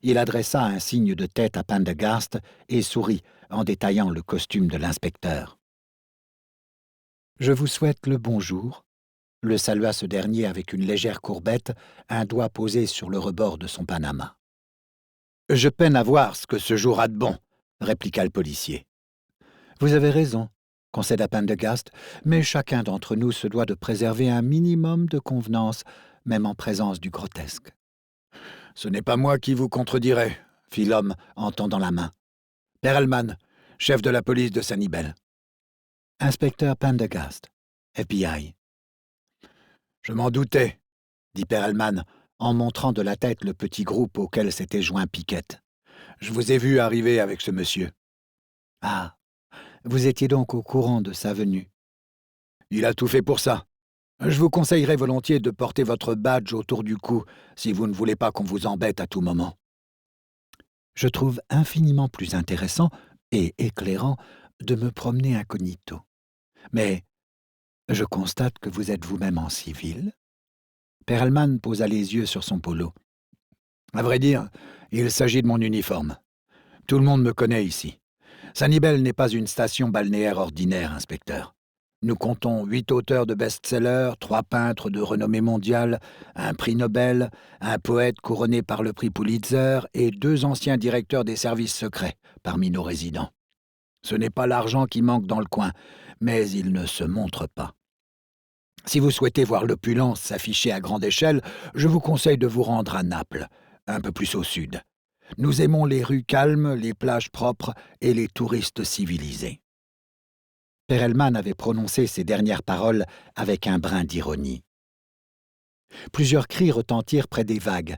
Il adressa un signe de tête à Pendergast et sourit en détaillant le costume de l'inspecteur. « Je vous souhaite le bonjour », le salua ce dernier avec une légère courbette, un doigt posé sur le rebord de son panama. « Je peine à voir ce que ce jour a de bon, » répliqua le policier. « Vous avez raison, » concéda Pendergast, « mais chacun d'entre nous se doit de préserver un minimum de convenance, même en présence du grotesque. »« Ce n'est pas moi qui vous contredirai, » fit l'homme en tendant la main. « Perelman, chef de la police de Sanibel. »« Inspecteur Pendergast, FBI. »« Je m'en doutais, » dit Perelman, en montrant de la tête le petit groupe auquel s'était joint Pickett. « Je vous ai vu arriver avec ce monsieur. »« Ah, vous étiez donc au courant de sa venue. »« Il a tout fait pour ça. Je vous conseillerais volontiers de porter votre badge autour du cou si vous ne voulez pas qu'on vous embête à tout moment. »« Je trouve infiniment plus intéressant et éclairant de me promener incognito. Mais je constate que vous êtes vous-même en civil. » Perelman posa les yeux sur son polo. « À vrai dire, il s'agit de mon uniforme. Tout le monde me connaît ici. Sanibel n'est pas une station balnéaire ordinaire, inspecteur. Nous comptons 8 auteurs de best-sellers, 3 peintres de renommée mondiale, un prix Nobel, un poète couronné par le prix Pulitzer et 2 anciens directeurs des services secrets parmi nos résidents. Ce n'est pas l'argent qui manque dans le coin, mais il ne se montre pas. Si vous souhaitez voir l'opulence s'afficher à grande échelle, je vous conseille de vous rendre à Naples, un peu plus au sud. Nous aimons les rues calmes, les plages propres et les touristes civilisés. » Perelman avait prononcé ces dernières paroles avec un brin d'ironie. Plusieurs cris retentirent près des vagues.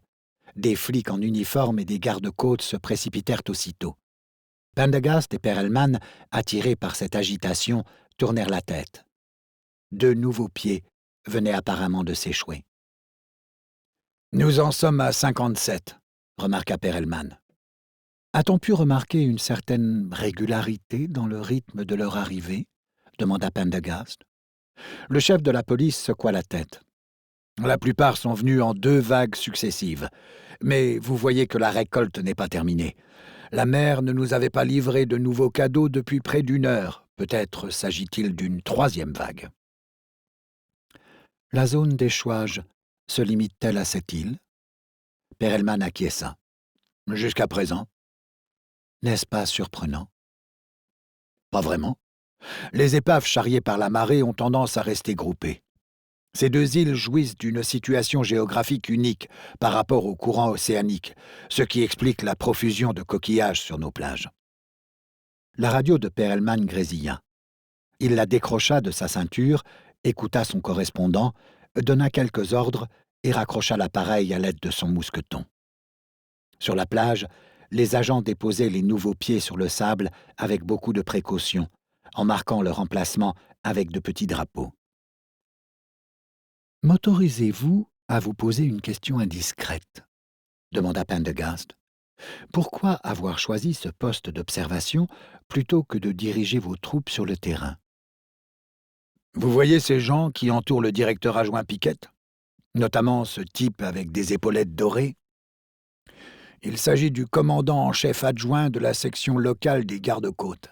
Des flics en uniforme et des gardes-côtes se précipitèrent aussitôt. Pendergast et Perelman, attirés par cette agitation, tournèrent la tête. 2 nouveaux pieds venaient apparemment de s'échouer. « Nous en sommes à 57, » remarqua Perelman. « A-t-on pu remarquer une certaine régularité dans le rythme de leur arrivée ?» demanda Pendergast. Le chef de la police secoua la tête. « La plupart sont venus en 2 vagues successives. Mais vous voyez que la récolte n'est pas terminée. La mer ne nous avait pas livré de nouveaux cadeaux depuis près d'1 heure. Peut-être s'agit-il d'une 3e vague. » La zone d'échouage se limite-t-elle à cette île ? Perelman acquiesça. « Jusqu'à présent. » N'est-ce pas surprenant ? Pas vraiment. Les épaves charriées par la marée ont tendance à rester groupées. Ces 2 îles jouissent d'une situation géographique unique par rapport au courant océanique, ce qui explique la profusion de coquillages sur nos plages. La radio de Perelman grésilla. Il la décrocha de sa ceinture, écouta son correspondant, donna quelques ordres et raccrocha l'appareil à l'aide de son mousqueton. Sur la plage, les agents déposaient les nouveaux pieds sur le sable avec beaucoup de précaution, en marquant leur emplacement avec de petits drapeaux. « M'autorisez-vous à vous poser une question indiscrète ?» demanda Pendergast. « Pourquoi avoir choisi ce poste d'observation plutôt que de diriger vos troupes sur le terrain ?» Vous voyez ces gens qui entourent le directeur adjoint Pickett, notamment ce type avec des épaulettes dorées. Il s'agit du commandant en chef adjoint de la section locale des gardes-côtes.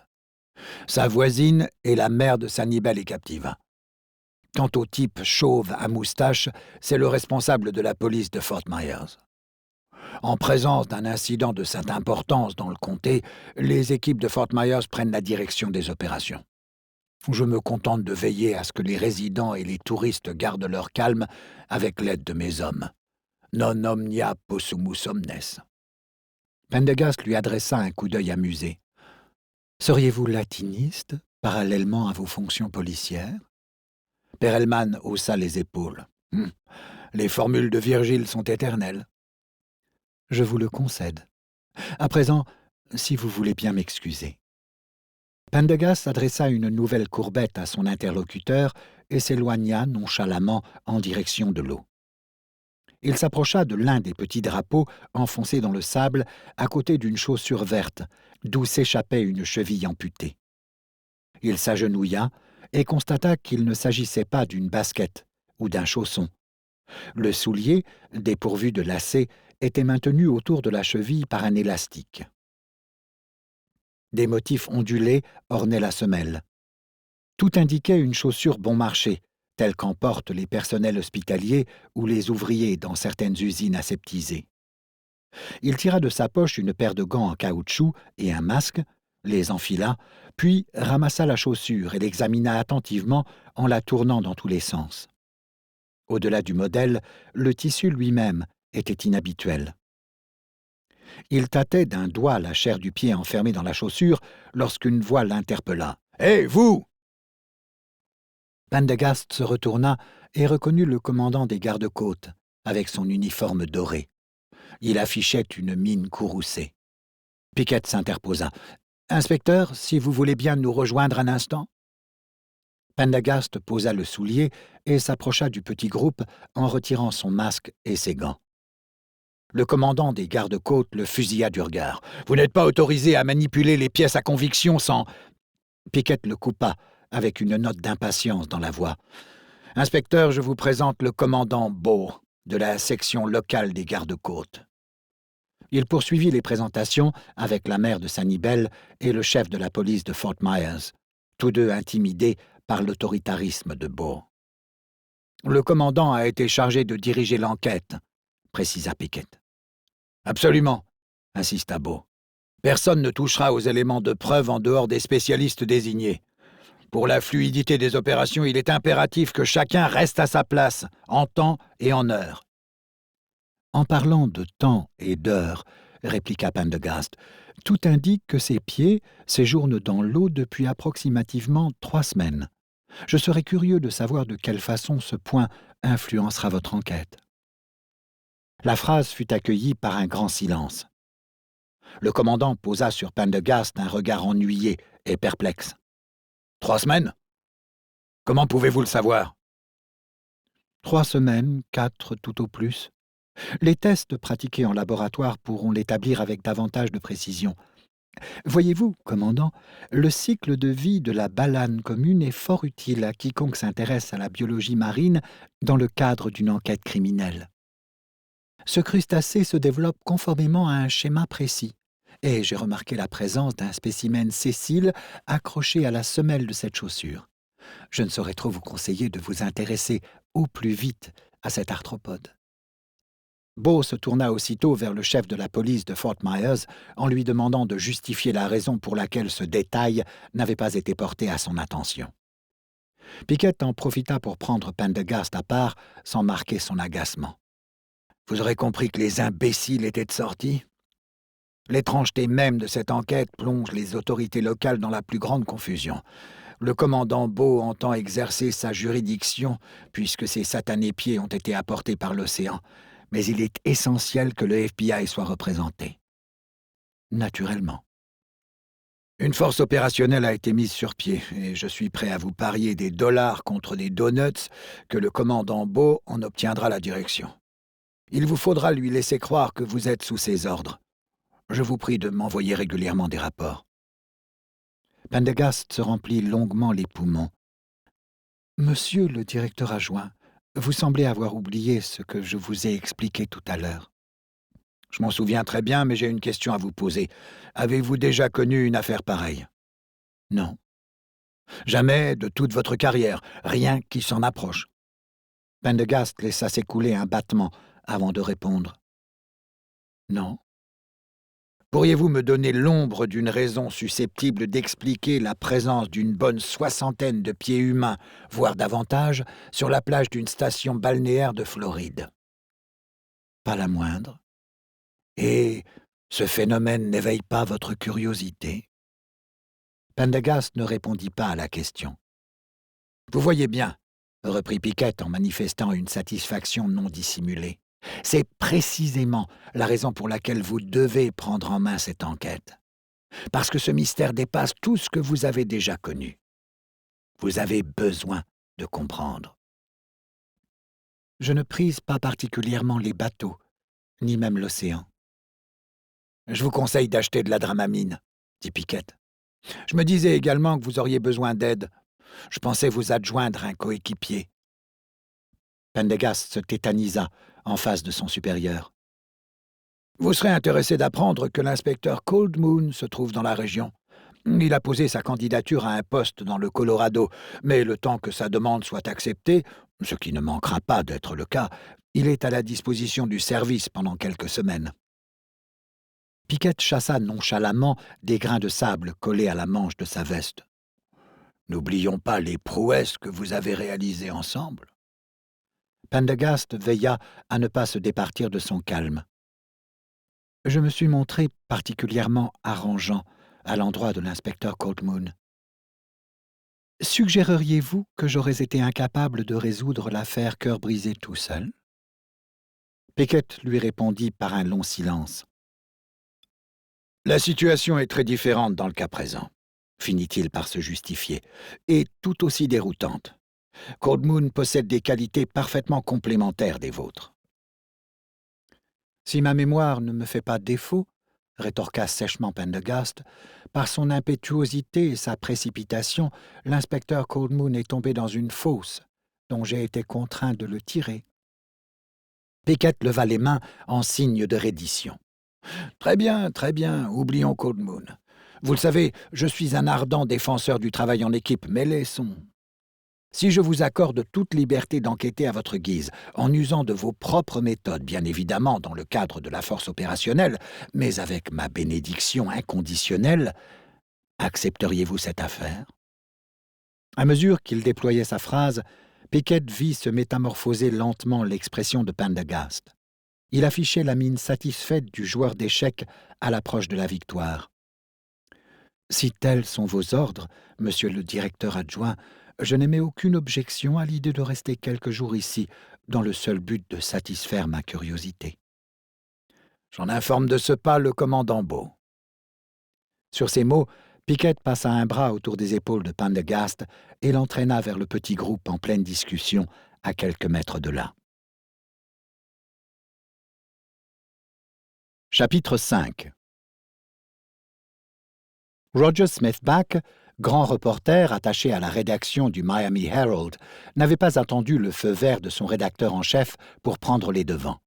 Sa voisine est la mère de Sanibel et Captiva. Quant au type chauve à moustache, c'est le responsable de la police de Fort Myers. En présence d'un incident de cette importance dans le comté, les équipes de Fort Myers prennent la direction des opérations. Je me contente de veiller à ce que les résidents et les touristes gardent leur calme avec l'aide de mes hommes. Non omnia possumus omnes. Pendergast lui adressa un coup d'œil amusé. Seriez-vous latiniste, parallèlement à vos fonctions policières? Perelman haussa les épaules. Les formules de Virgile sont éternelles. Je vous le concède. À présent, si vous voulez bien m'excuser. Pendergast adressa une nouvelle courbette à son interlocuteur et s'éloigna nonchalamment en direction de l'eau. Il s'approcha de l'un des petits drapeaux enfoncés dans le sable à côté d'une chaussure verte, d'où s'échappait une cheville amputée. Il s'agenouilla et constata qu'il ne s'agissait pas d'une basket ou d'un chausson. Le soulier, dépourvu de lacets, était maintenu autour de la cheville par un élastique. Des motifs ondulés ornaient la semelle. Tout indiquait une chaussure bon marché, telle qu'en portent les personnels hospitaliers ou les ouvriers dans certaines usines aseptisées. Il tira de sa poche une paire de gants en caoutchouc et un masque, les enfila, puis ramassa la chaussure et l'examina attentivement en la tournant dans tous les sens. Au-delà du modèle, le tissu lui-même était inhabituel. Il tâtait d'un doigt la chair du pied enfermée dans la chaussure lorsqu'une voix l'interpella. « Hé, vous !» Pendergast se retourna et reconnut le commandant des gardes-côtes, avec son uniforme doré. Il affichait une mine courroucée. Pickett s'interposa. « Inspecteur, si vous voulez bien nous rejoindre un instant ?» Pendergast posa le soulier et s'approcha du petit groupe en retirant son masque et ses gants. Le commandant des gardes-côtes le fusilla du regard. « Vous n'êtes pas autorisé à manipuler les pièces à conviction sans… » Pickett le coupa, avec une note d'impatience dans la voix. « Inspecteur, je vous présente le commandant Beau, de la section locale des gardes-côtes. » Il poursuivit les présentations avec la maire de Sanibel et le chef de la police de Fort Myers, tous deux intimidés par l'autoritarisme de Beau. « Le commandant a été chargé de diriger l'enquête, » précisa Pickett. « Absolument, » insista Beau. « Personne ne touchera aux éléments de preuve en dehors des spécialistes désignés. Pour la fluidité des opérations, il est impératif que chacun reste à sa place, en temps et en heure. » En parlant de temps et d'heure, répliqua Pendergast, tout indique que ses pieds séjournent dans l'eau depuis approximativement 3 semaines. Je serais curieux de savoir de quelle façon ce point influencera votre enquête. La phrase fut accueillie par un grand silence. Le commandant posa sur Pendergast un regard ennuyé et perplexe. « 3 semaines ? Comment pouvez-vous le savoir ? » 3 semaines, 4 tout au plus. Les tests pratiqués en laboratoire pourront l'établir avec davantage de précision. Voyez-vous, commandant, le cycle de vie de la balane commune est fort utile à quiconque s'intéresse à la biologie marine dans le cadre d'une enquête criminelle. Ce crustacé se développe conformément à un schéma précis, et j'ai remarqué la présence d'un spécimen sessile accroché à la semelle de cette chaussure. Je ne saurais trop vous conseiller de vous intéresser au plus vite à cet arthropode. Beau se tourna aussitôt vers le chef de la police de Fort Myers en lui demandant de justifier la raison pour laquelle ce détail n'avait pas été porté à son attention. Pickett en profita pour prendre Pendergast à part sans marquer son agacement. « Vous aurez compris que les imbéciles étaient de sortie ? L'étrangeté même de cette enquête plonge les autorités locales dans la plus grande confusion. Le commandant Beau entend exercer sa juridiction puisque ses satanés pieds ont été apportés par l'océan. Mais il est essentiel que le FBI soit représenté. » Naturellement. Une force opérationnelle a été mise sur pied, et je suis prêt à vous parier des dollars contre des donuts que le commandant Beau en obtiendra la direction. Il vous faudra lui laisser croire que vous êtes sous ses ordres. Je vous prie de m'envoyer régulièrement des rapports. Pendergast se remplit longuement les poumons. « Monsieur le directeur adjoint, vous semblez avoir oublié ce que je vous ai expliqué tout à l'heure. » « Je m'en souviens très bien, mais j'ai une question à vous poser. Avez-vous déjà connu une affaire pareille ? » ?»« Non. »« Jamais de toute votre carrière, rien qui s'en approche. » Pendergast laissa s'écouler un battement avant de répondre. « Non. » Pourriez-vous me donner l'ombre d'une raison susceptible d'expliquer la présence d'une bonne soixantaine de pieds humains, voire davantage, sur la plage d'une station balnéaire de Floride? Pas la moindre. Et ce phénomène n'éveille pas votre curiosité? Pendergast ne répondit pas à la question. Vous voyez bien, reprit Pickett en manifestant une satisfaction non dissimulée. C'est précisément la raison pour laquelle vous devez prendre en main cette enquête. Parce que ce mystère dépasse tout ce que vous avez déjà connu. Vous avez besoin de comprendre. Je ne prise pas particulièrement les bateaux, ni même l'océan. Je vous conseille d'acheter de la dramamine, dit Pickett. Je me disais également que vous auriez besoin d'aide. Je pensais vous adjoindre un coéquipier. Pendergast se tétanisa en face de son supérieur. Vous serez intéressé d'apprendre que l'inspecteur Cold Moon se trouve dans la région. Il a posé sa candidature à un poste dans le Colorado, mais le temps que sa demande soit acceptée, ce qui ne manquera pas d'être le cas, il est à la disposition du service pendant quelques semaines. Pickett chassa nonchalamment des grains de sable collés à la manche de sa veste. N'oublions pas les prouesses que vous avez réalisées ensemble. Pendergast veilla à ne pas se départir de son calme. Je me suis montré particulièrement arrangeant à l'endroit de l'inspecteur Coldmoon. Suggéreriez-vous que j'aurais été incapable de résoudre l'affaire cœur brisé tout seul? Pickett lui répondit par un long silence. La situation est très différente dans le cas présent, finit-il par se justifier, et tout aussi déroutante. Cold Moon possède des qualités parfaitement complémentaires des vôtres. Si ma mémoire ne me fait pas défaut, rétorqua sèchement Pendergast, par son impétuosité et sa précipitation, l'inspecteur Cold Moon est tombé dans une fosse dont j'ai été contraint de le tirer. Pickett leva les mains en signe de reddition. Très bien, oublions Cold Moon. Vous le savez, je suis un ardent défenseur du travail en équipe, mais laissons. Si je vous accorde toute liberté d'enquêter à votre guise, en usant de vos propres méthodes, bien évidemment dans le cadre de la force opérationnelle, mais avec ma bénédiction inconditionnelle, accepteriez-vous cette affaire? À mesure qu'il déployait sa phrase, Pickett vit se métamorphoser lentement l'expression de Pendergast. Il affichait la mine satisfaite du joueur d'échecs à l'approche de la victoire. « Si tels sont vos ordres, monsieur le directeur adjoint, je n'émets aucune objection à l'idée de rester quelques jours ici, dans le seul but de satisfaire ma curiosité. » J'en informe de ce pas le commandant Beau. Sur ces mots, Pickett passa un bras autour des épaules de Pendergast et l'entraîna vers le petit groupe en pleine discussion, à quelques mètres de là. Chapitre 5. Roger Smithback, grand reporter attaché à la rédaction du Miami Herald, n'avait pas attendu le feu vert de son rédacteur en chef pour prendre les devants.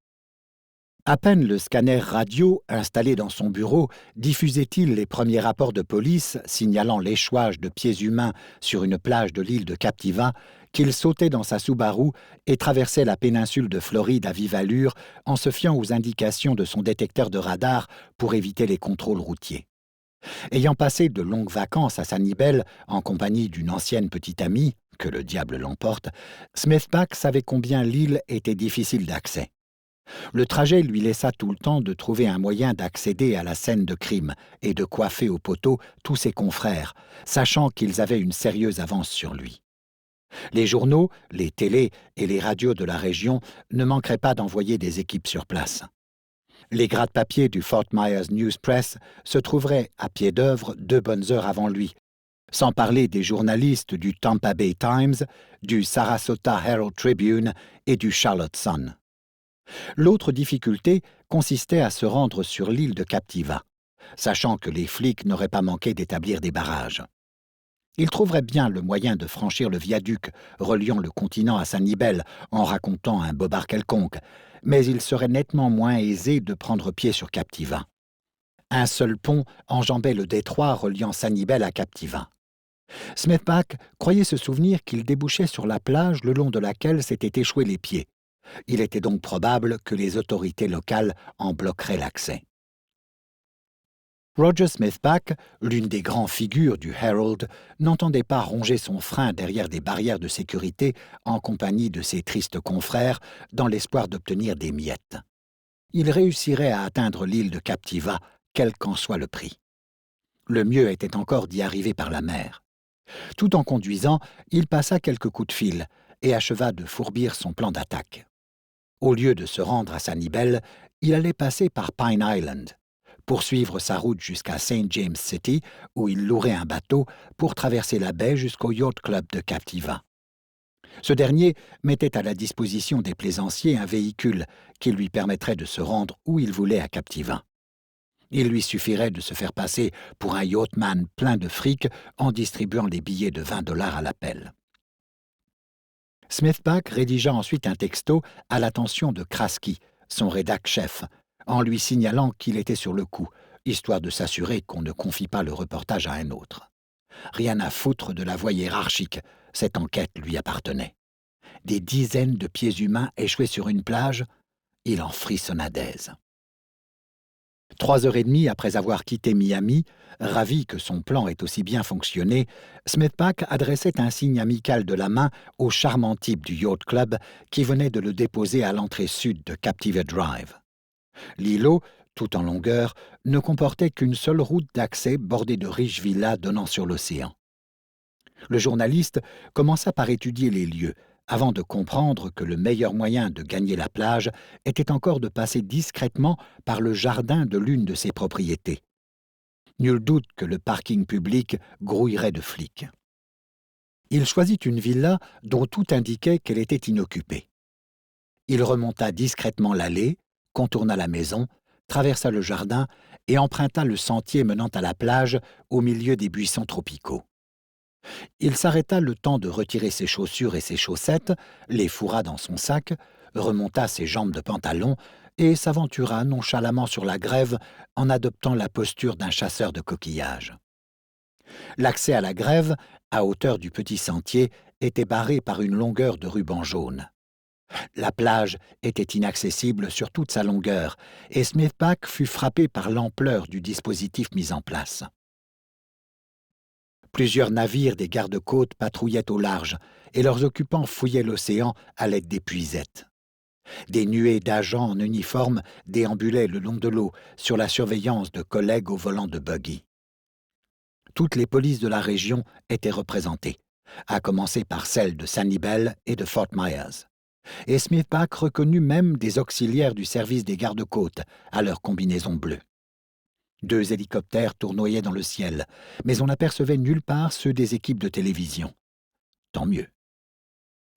À peine le scanner radio installé dans son bureau diffusait-il les premiers rapports de police signalant l'échouage de pieds humains sur une plage de l'île de Captiva qu'il sautait dans sa Subaru et traversait la péninsule de Floride à vive allure en se fiant aux indications de son détecteur de radar pour éviter les contrôles routiers. Ayant passé de longues vacances à Sanibel en compagnie d'une ancienne petite amie, que le diable l'emporte, Smithback savait combien l'île était difficile d'accès. Le trajet lui laissa tout le temps de trouver un moyen d'accéder à la scène de crime et de coiffer au poteau tous ses confrères, sachant qu'ils avaient une sérieuse avance sur lui. Les journaux, les télés et les radios de la région ne manqueraient pas d'envoyer des équipes sur place. Les gratte-papiers du Fort Myers News Press se trouveraient à pied d'œuvre 2 bonnes heures avant lui, sans parler des journalistes du Tampa Bay Times, du Sarasota Herald Tribune et du Charlotte Sun. L'autre difficulté consistait à se rendre sur l'île de Captiva, sachant que les flics n'auraient pas manqué d'établir des barrages. Ils trouveraient bien le moyen de franchir le viaduc reliant le continent à Sanibel en racontant un bobard quelconque, mais il serait nettement moins aisé de prendre pied sur Captiva. Un seul pont enjambait le détroit reliant Sanibel à Captiva. Smithback croyait se souvenir qu'il débouchait sur la plage le long de laquelle s'étaient échoués les pieds. Il était donc probable que les autorités locales en bloqueraient l'accès. Roger Smithpack, l'une des grandes figures du Herald, n'entendait pas ronger son frein derrière des barrières de sécurité en compagnie de ses tristes confrères dans l'espoir d'obtenir des miettes. Il réussirait à atteindre l'île de Captiva, quel qu'en soit le prix. Le mieux était encore d'y arriver par la mer. Tout en conduisant, il passa quelques coups de fil et acheva de fourbir son plan d'attaque. Au lieu de se rendre à Sanibel, il allait passer par Pine Island, poursuivre sa route jusqu'à St. James City, où il louerait un bateau pour traverser la baie jusqu'au Yacht Club de Captiva. Ce dernier mettait à la disposition des plaisanciers un véhicule qui lui permettrait de se rendre où il voulait à Captiva. Il lui suffirait de se faire passer pour un yachtman plein de fric en distribuant les billets de $20 à l'appel. Smithpack rédigea ensuite un texto à l'attention de Kraski, son rédac-chef, en lui signalant qu'il était sur le coup, histoire de s'assurer qu'on ne confie pas le reportage à un autre. Rien à foutre de la voie hiérarchique, cette enquête lui appartenait. Des dizaines de pieds humains échoués sur une plage, il en frissonna d'aise. 3 heures et demie après avoir quitté Miami, ravi que son plan ait aussi bien fonctionné, Smithpack adressait un signe amical de la main au charmant type du Yacht Club qui venait de le déposer à l'entrée sud de Captiva Drive. L'îlot, tout en longueur, ne comportait qu'une seule route d'accès bordée de riches villas donnant sur l'océan. Le journaliste commença par étudier les lieux, avant de comprendre que le meilleur moyen de gagner la plage était encore de passer discrètement par le jardin de l'une de ses propriétés. Nul doute que le parking public grouillerait de flics. Il choisit une villa dont tout indiquait qu'elle était inoccupée. Il remonta discrètement l'allée, contourna la maison, traversa le jardin et emprunta le sentier menant à la plage au milieu des buissons tropicaux. Il s'arrêta le temps de retirer ses chaussures et ses chaussettes, les fourra dans son sac, remonta ses jambes de pantalon et s'aventura nonchalamment sur la grève en adoptant la posture d'un chasseur de coquillages. L'accès à la grève, à hauteur du petit sentier, était barré par une longueur de ruban jaune. La plage était inaccessible sur toute sa longueur et Smithpack fut frappé par l'ampleur du dispositif mis en place. Plusieurs navires des gardes-côtes patrouillaient au large et leurs occupants fouillaient l'océan à l'aide des puisettes. Des nuées d'agents en uniforme déambulaient le long de l'eau sur la surveillance de collègues au volant de buggy. Toutes les polices de la région étaient représentées, à commencer par celles de Sanibel et de Fort Myers. Et Smithpack reconnut même des auxiliaires du service des gardes-côtes à leur combinaison bleue. 2 hélicoptères tournoyaient dans le ciel, mais on n'apercevait nulle part ceux des équipes de télévision. Tant mieux.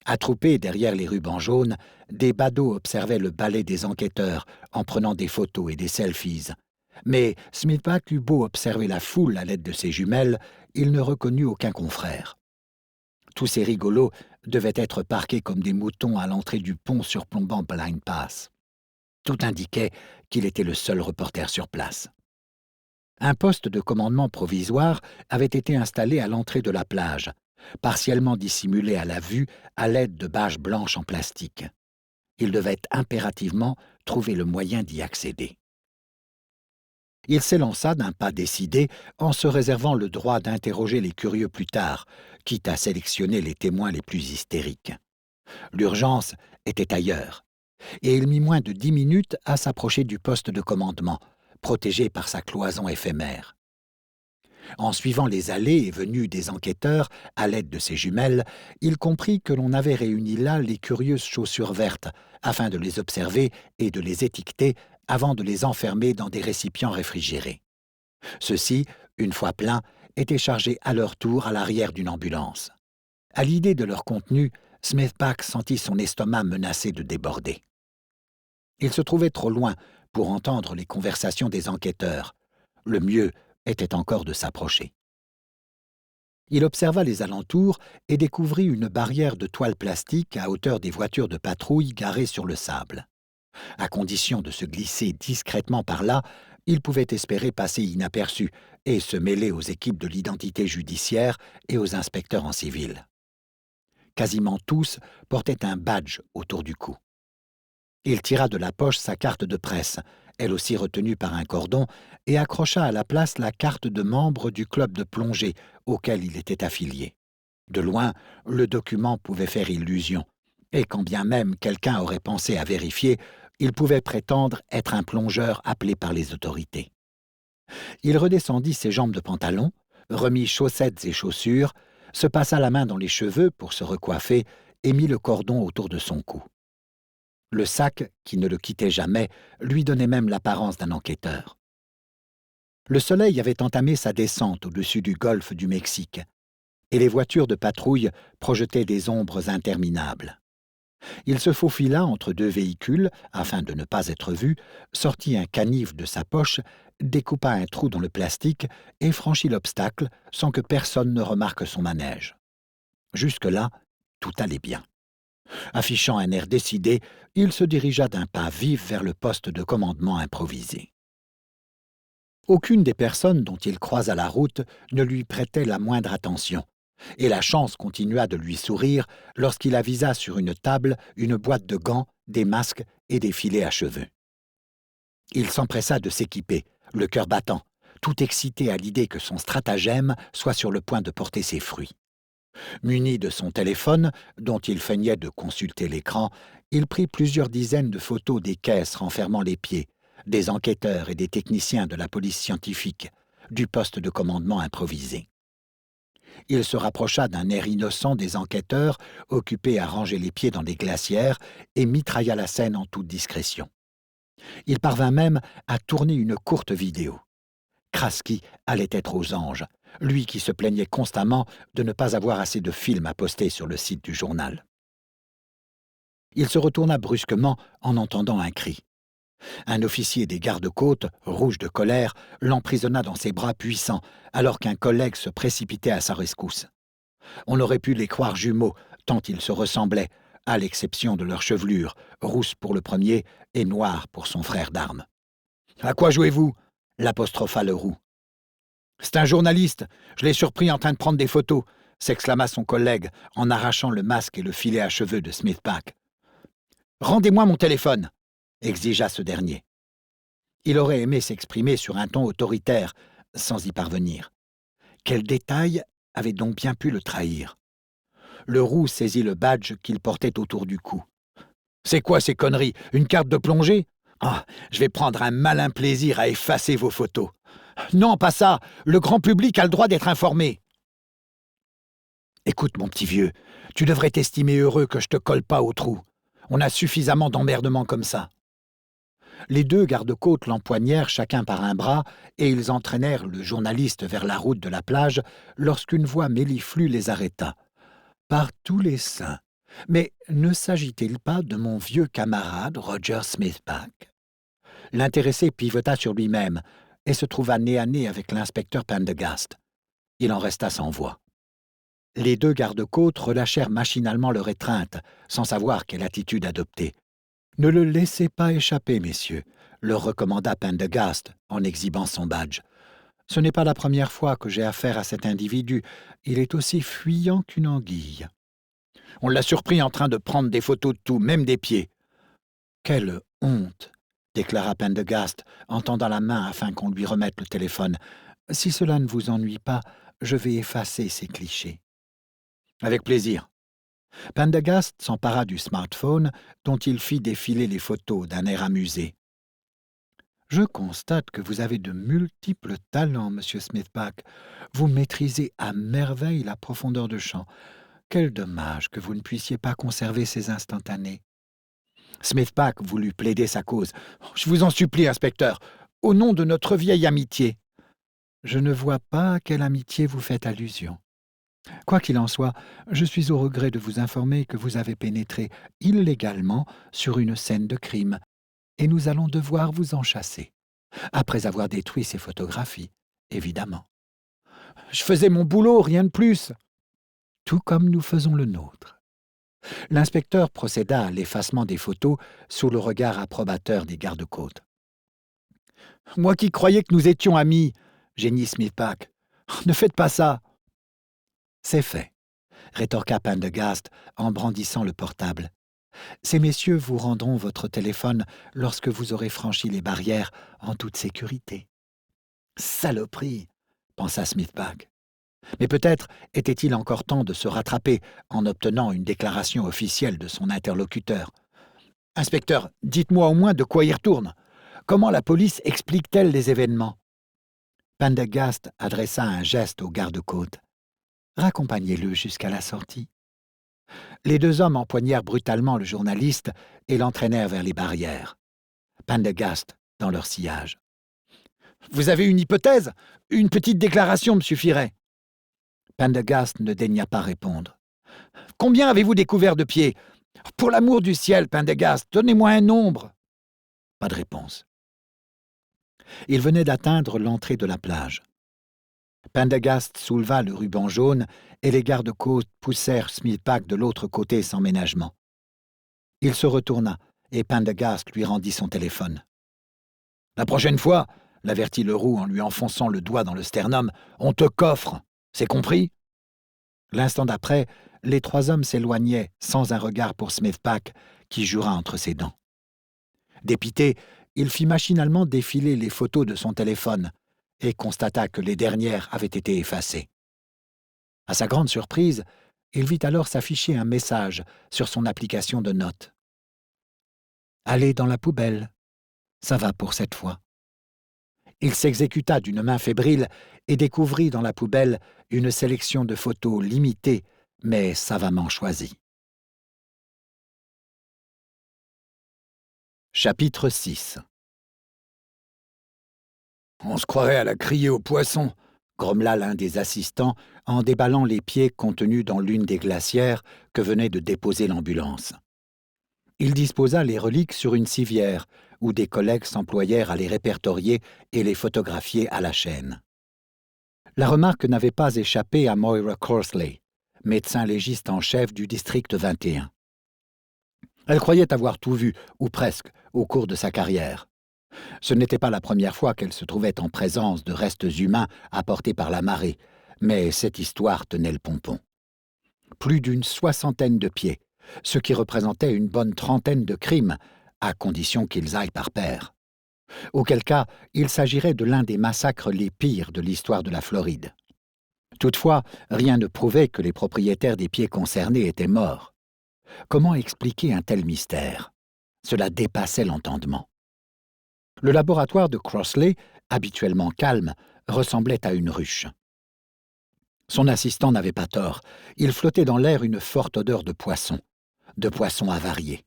Attroupés derrière les rubans jaunes, des badauds observaient le ballet des enquêteurs en prenant des photos et des selfies. Mais Smithpack eut beau observer la foule à l'aide de ses jumelles, il ne reconnut aucun confrère. Tous ces rigolos devaient être parqués comme des moutons à l'entrée du pont surplombant Blind Pass. Tout indiquait qu'il était le seul reporter sur place. Un poste de commandement provisoire avait été installé à l'entrée de la plage, partiellement dissimulé à la vue à l'aide de bâches blanches en plastique. Il devait impérativement trouver le moyen d'y accéder. Il s'élança d'un pas décidé en se réservant le droit d'interroger les curieux plus tard, quitte à sélectionner les témoins les plus hystériques. L'urgence était ailleurs, et il mit moins de 10 minutes à s'approcher du poste de commandement, protégé par sa cloison éphémère. En suivant les allées et venues des enquêteurs à l'aide de ses jumelles, il comprit que l'on avait réuni là les curieuses chaussures vertes afin de les observer et de les étiqueter avant de les enfermer dans des récipients réfrigérés. Ceux-ci, une fois pleins, étaient chargés à leur tour à l'arrière d'une ambulance. À l'idée de leur contenu, Smithpack sentit son estomac menacé de déborder. Il se trouvait trop loin pour entendre les conversations des enquêteurs. Le mieux était encore de s'approcher. Il observa les alentours et découvrit une barrière de toile plastique à hauteur des voitures de patrouille garées sur le sable. À condition de se glisser discrètement par là, il pouvait espérer passer inaperçu et se mêler aux équipes de l'identité judiciaire et aux inspecteurs en civil. Quasiment tous portaient un badge autour du cou. Il tira de la poche sa carte de presse elle aussi retenue par un cordon, et accrocha à la place la carte de membre du club de plongée auquel il était affilié. De loin, le document pouvait faire illusion, et quand bien même quelqu'un aurait pensé à vérifier, il pouvait prétendre être un plongeur appelé par les autorités. Il redescendit ses jambes de pantalon, remit chaussettes et chaussures, se passa la main dans les cheveux pour se recoiffer et mit le cordon autour de son cou. Le sac, qui ne le quittait jamais, lui donnait même l'apparence d'un enquêteur. Le soleil avait entamé sa descente au-dessus du golfe du Mexique, et les voitures de patrouille projetaient des ombres interminables. Il se faufila entre deux véhicules, afin de ne pas être vu, sortit un canif de sa poche, découpa un trou dans le plastique et franchit l'obstacle sans que personne ne remarque son manège. Jusque-là, tout allait bien. Affichant un air décidé, il se dirigea d'un pas vif vers le poste de commandement improvisé. Aucune des personnes dont il croisa la route ne lui prêtait la moindre attention, et la chance continua de lui sourire lorsqu'il avisa sur une table une boîte de gants, des masques et des filets à cheveux. Il s'empressa de s'équiper, le cœur battant, tout excité à l'idée que son stratagème soit sur le point de porter ses fruits. Muni de son téléphone, dont il feignait de consulter l'écran, il prit plusieurs dizaines de photos des caisses renfermant les pieds, des enquêteurs et des techniciens de la police scientifique, du poste de commandement improvisé. Il se rapprocha d'un air innocent des enquêteurs occupés à ranger les pieds dans les glacières et mitrailla la scène en toute discrétion. Il parvint même à tourner une courte vidéo. Kraski allait être aux anges, lui qui se plaignait constamment de ne pas avoir assez de films à poster sur le site du journal. Il se retourna brusquement en entendant un cri. Un officier des gardes-côtes, rouge de colère, l'emprisonna dans ses bras puissants, alors qu'un collègue se précipitait à sa rescousse. On aurait pu les croire jumeaux, tant ils se ressemblaient, à l'exception de leur chevelure, rousse pour le premier et noire pour son frère d'armes. « À quoi jouez-vous » l'apostropha le roux. « C'est un journaliste, je l'ai surpris en train de prendre des photos » s'exclama son collègue en arrachant le masque et le filet à cheveux de Smith-Pack. « Rendez-moi mon téléphone » exigea ce dernier. Il aurait aimé s'exprimer sur un ton autoritaire, sans y parvenir. Quel détail avait donc bien pu le trahir? Le roux saisit le badge qu'il portait autour du cou. « C'est quoi ces conneries? Une carte de plongée? Ah, je vais prendre un malin plaisir à effacer vos photos. Non, pas ça. Le grand public a le droit d'être informé. » Écoute, mon petit vieux, tu devrais t'estimer heureux que je te colle pas au trou. On a suffisamment d'emmerdements comme ça. Les deux gardes-côtes l'empoignèrent chacun par un bras et ils entraînèrent le journaliste vers la route de la plage lorsqu'une voix méliflue les arrêta. « Par tous les saints! Mais ne s'agit-il pas de mon vieux camarade Roger Smith-Pack ?» L'intéressé pivota sur lui-même et se trouva nez à nez avec l'inspecteur Pendergast. Il en resta sans voix. Les deux gardes-côtes relâchèrent machinalement leur étreinte, sans savoir quelle attitude adopter. « Ne le laissez pas échapper, messieurs », leur recommanda Pendergast en exhibant son badge. « Ce n'est pas la première fois que j'ai affaire à cet individu. Il est aussi fuyant qu'une anguille. » On l'a surpris en train de prendre des photos de tout, même des pieds. « Quelle honte !» déclara Pendergast en tendant la main afin qu'on lui remette le téléphone. « Si cela ne vous ennuie pas, je vais effacer ces clichés. » « Avec plaisir. » Pendergast s'empara du smartphone dont il fit défiler les photos d'un air amusé. « Je constate que vous avez de multiples talents, monsieur Smith-Pack. Vous maîtrisez à merveille la profondeur de champ. Quel dommage que vous ne puissiez pas conserver ces instantanés. » Smith-Pack voulut plaider sa cause. « Je vous en supplie, inspecteur, au nom de notre vieille amitié. » « Je ne vois pas à quelle amitié vous faites allusion. Quoi qu'il en soit, je suis au regret de vous informer que vous avez pénétré illégalement sur une scène de crime, et nous allons devoir vous en chasser, après avoir détruit ces photographies, évidemment. Je faisais mon boulot, rien de plus. Tout comme nous faisons le nôtre. » L'inspecteur procéda à l'effacement des photos sous le regard approbateur des gardes-côtes. « Moi qui croyais que nous étions amis, gémit Smith-Pack. Ne faites pas ça. » « C'est fait, » rétorqua Pendergast en brandissant le portable. Ces messieurs vous rendront votre téléphone lorsque vous aurez franchi les barrières en toute sécurité. Saloperie, pensa Smithbag. Mais peut-être était-il encore temps de se rattraper en obtenant une déclaration officielle de son interlocuteur. « Inspecteur, dites-moi au moins de quoi il retourne. Comment la police explique-t-elle les événements ?» Pendergast adressa un geste au garde-côte. « Raccompagnez-le jusqu'à la sortie. » Les deux hommes empoignèrent brutalement le journaliste et l'entraînèrent vers les barrières. Pendergast dans leur sillage. « Vous avez une hypothèse? Une petite déclaration me suffirait. » Pendergast ne daigna pas répondre. « Combien avez-vous découvert de pieds? Pour l'amour du ciel, Pendergast, donnez-moi un nombre. » Pas de réponse. Il venait d'atteindre l'entrée de la plage. Pendergast souleva le ruban jaune et les gardes-côtes poussèrent Smithbag de l'autre côté sans ménagement. Il se retourna et Pendergast lui rendit son téléphone. « La prochaine fois, » l'avertit Leroux en lui enfonçant le doigt dans le sternum, « on te coffre. C'est compris ?» L'instant d'après, les trois hommes s'éloignaient sans un regard pour Smithbag qui jura entre ses dents. Dépité, il fit machinalement défiler les photos de son téléphone et constata que les dernières avaient été effacées. À sa grande surprise, il vit alors s'afficher un message sur son application de notes. « Allez dans la poubelle. Ça va pour cette fois. » Il s'exécuta d'une main fébrile et découvrit dans la poubelle une sélection de photos limitées mais savamment choisies. Chapitre 6. « On se croirait à la criée aux poissons, » grommela l'un des assistants en déballant les pieds contenus dans l'une des glacières que venait de déposer l'ambulance. Il disposa les reliques sur une civière où des collègues s'employèrent à les répertorier et les photographier à la chaîne. La remarque n'avait pas échappé à Moira Crossley, médecin légiste en chef du district 21. Elle croyait avoir tout vu, ou presque, au cours de sa carrière. Ce n'était pas la première fois qu'elle se trouvait en présence de restes humains apportés par la marée, mais cette histoire tenait le pompon. Plus d'une 60aine de pieds, ce qui représentait une bonne 30aine de crimes, à condition qu'ils aillent par paire. Auquel cas, il s'agirait de l'un des massacres les pires de l'histoire de la Floride. Toutefois, rien ne prouvait que les propriétaires des pieds concernés étaient morts. Comment expliquer un tel mystère? Cela dépassait l'entendement. Le laboratoire de Crossley, habituellement calme, ressemblait à une ruche. Son assistant n'avait pas tort, il flottait dans l'air une forte odeur de poissons avariés.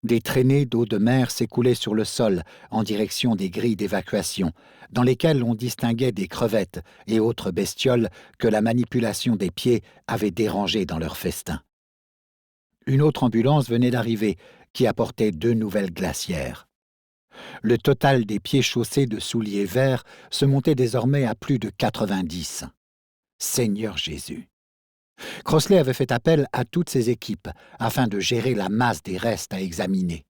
Des traînées d'eau de mer s'écoulaient sur le sol en direction des grilles d'évacuation, dans lesquelles on distinguait des crevettes et autres bestioles que la manipulation des pieds avait dérangées dans leur festin. Une autre ambulance venait d'arriver, qui apportait 2 nouvelles glacières. Le total des pieds chaussés de souliers verts se montait désormais à plus de 90. Seigneur Jésus! Crossley avait fait appel à toutes ses équipes afin de gérer la masse des restes à examiner.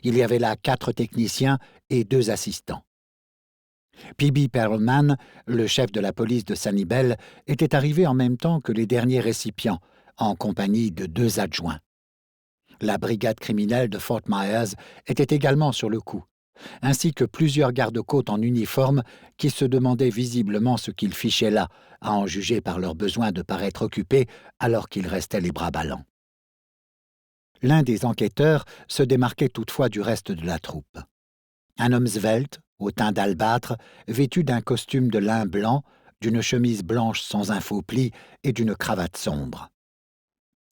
Il y avait là 4 techniciens et 2 assistants. P.B. Perlman, le chef de la police de Sanibel, était arrivé en même temps que les derniers récipients, en compagnie de 2 adjoints. La brigade criminelle de Fort Myers était également sur le coup, ainsi que plusieurs gardes-côtes en uniforme qui se demandaient visiblement ce qu'ils fichaient là, à en juger par leur besoin de paraître occupés alors qu'ils restaient les bras ballants. L'un des enquêteurs se démarquait toutefois du reste de la troupe. Un homme svelte, au teint d'albâtre, vêtu d'un costume de lin blanc, d'une chemise blanche sans un faux pli et d'une cravate sombre.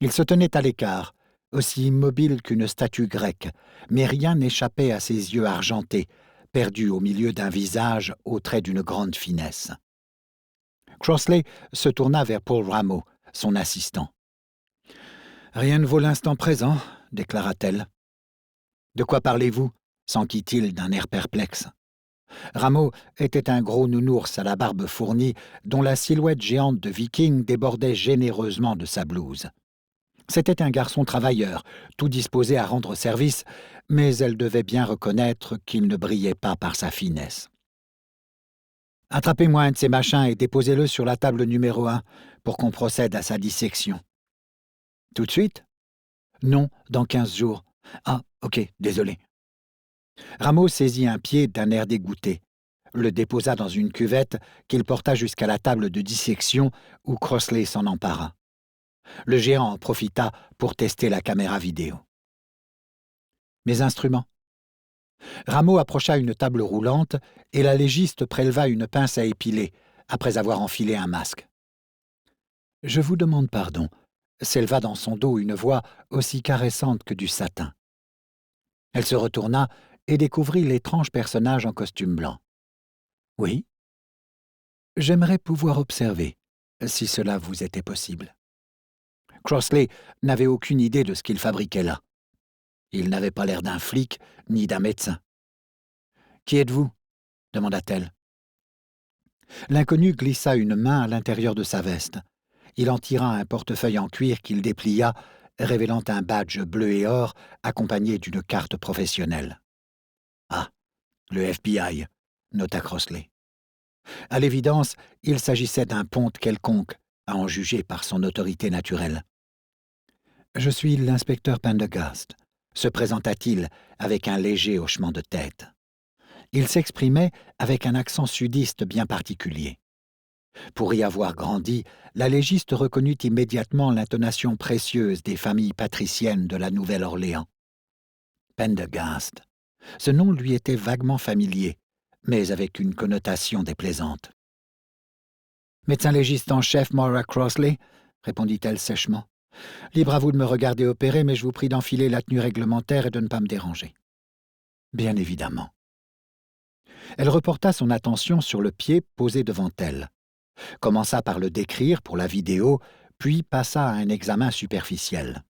Il se tenait à l'écart, aussi immobile qu'une statue grecque, mais rien n'échappait à ses yeux argentés, perdus au milieu d'un visage aux traits d'une grande finesse. Crossley se tourna vers Paul Rameau, son assistant. « Rien ne vaut l'instant présent, » déclara-t-elle. « De quoi parlez-vous » s'enquit-il d'un air perplexe. Rameau était un gros nounours à la barbe fournie, dont la silhouette géante de Viking débordait généreusement de sa blouse. C'était un garçon travailleur, tout disposé à rendre service, mais elle devait bien reconnaître qu'il ne brillait pas par sa finesse. « Attrapez-moi un de ces machins et déposez-le sur la table numéro 1 pour qu'on procède à sa dissection. »« Tout de suite ?»« Non, dans 15 jours. Ah, ok, désolé. Rameau saisit un pied d'un air dégoûté, le déposa dans une cuvette qu'il porta jusqu'à la table de dissection où Crossley s'en empara. Le géant en profita pour tester la caméra vidéo. Mes instruments. Rameau approcha une table roulante et la légiste préleva une pince à épiler, après avoir enfilé un masque. « Je vous demande pardon », s'éleva dans son dos une voix aussi caressante que du satin. Elle se retourna et découvrit l'étrange personnage en costume blanc. « Oui. J'aimerais pouvoir observer, si cela vous était possible. » Crossley n'avait aucune idée de ce qu'il fabriquait là. Il n'avait pas l'air d'un flic ni d'un médecin. « Qui êtes-vous » demanda-t-elle. L'inconnu glissa une main à l'intérieur de sa veste. Il en tira un portefeuille en cuir qu'il déplia, révélant un badge bleu et or accompagné d'une carte professionnelle. « Ah, le FBI », nota Crossley. À l'évidence, il s'agissait d'un ponte quelconque, à en juger par son autorité naturelle. « Je suis l'inspecteur Pendergast », se présenta-t-il avec un léger hochement de tête. Il s'exprimait avec un accent sudiste bien particulier. Pour y avoir grandi, la légiste reconnut immédiatement l'intonation précieuse des familles patriciennes de la Nouvelle-Orléans. Pendergast. Ce nom lui était vaguement familier, mais avec une connotation déplaisante. « Médecin légiste en chef Maura Crossley ?» répondit-elle sèchement. « Libre à vous de me regarder opérer, mais je vous prie d'enfiler la tenue réglementaire et de ne pas me déranger. » Bien évidemment. Elle reporta son attention sur le pied posé devant elle, commença par le décrire pour la vidéo, puis passa à un examen superficiel.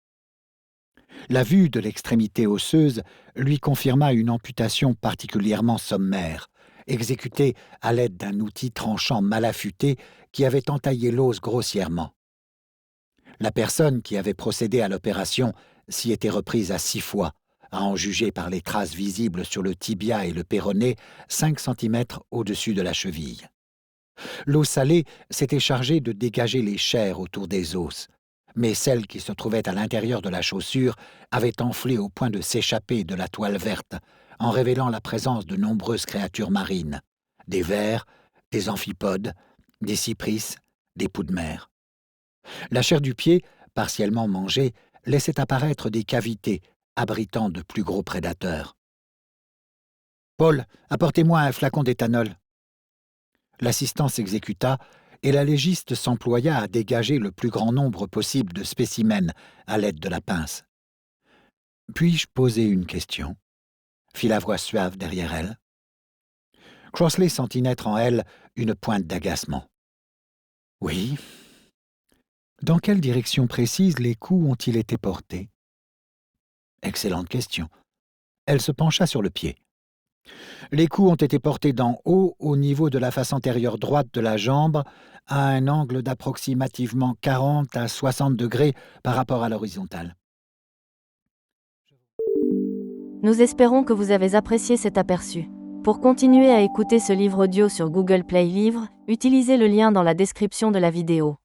La vue de l'extrémité osseuse lui confirma une amputation particulièrement sommaire, exécutée à l'aide d'un outil tranchant mal affûté qui avait entaillé l'os grossièrement. La personne qui avait procédé à l'opération s'y était reprise à 6 fois, à en juger par les traces visibles sur le tibia et le péroné 5 cm au-dessus de la cheville. L'eau salée s'était chargée de dégager les chairs autour des os, mais celle qui se trouvait à l'intérieur de la chaussure avait enflé au point de s'échapper de la toile verte, en révélant la présence de nombreuses créatures marines, des vers, des amphipodes, des cypris, des poux de mer. La chair du pied, partiellement mangée, laissait apparaître des cavités abritant de plus gros prédateurs. « Paul, apportez-moi un flacon d'éthanol. » L'assistant s'exécuta et la légiste s'employa à dégager le plus grand nombre possible de spécimens à l'aide de la pince. « Puis-je poser une question ?» fit la voix suave derrière elle. Crossley sentit naître en elle une pointe d'agacement. « Oui. Dans quelle direction précise les coups ont-ils été portés ?» Excellente question. Elle se pencha sur le pied. Les coups ont été portés d'en haut au niveau de la face antérieure droite de la jambe à un angle d'approximativement 40 à 60 degrés par rapport à l'horizontale. Nous espérons que vous avez apprécié cet aperçu. Pour continuer à écouter ce livre audio sur Google Play Livres, utilisez le lien dans la description de la vidéo.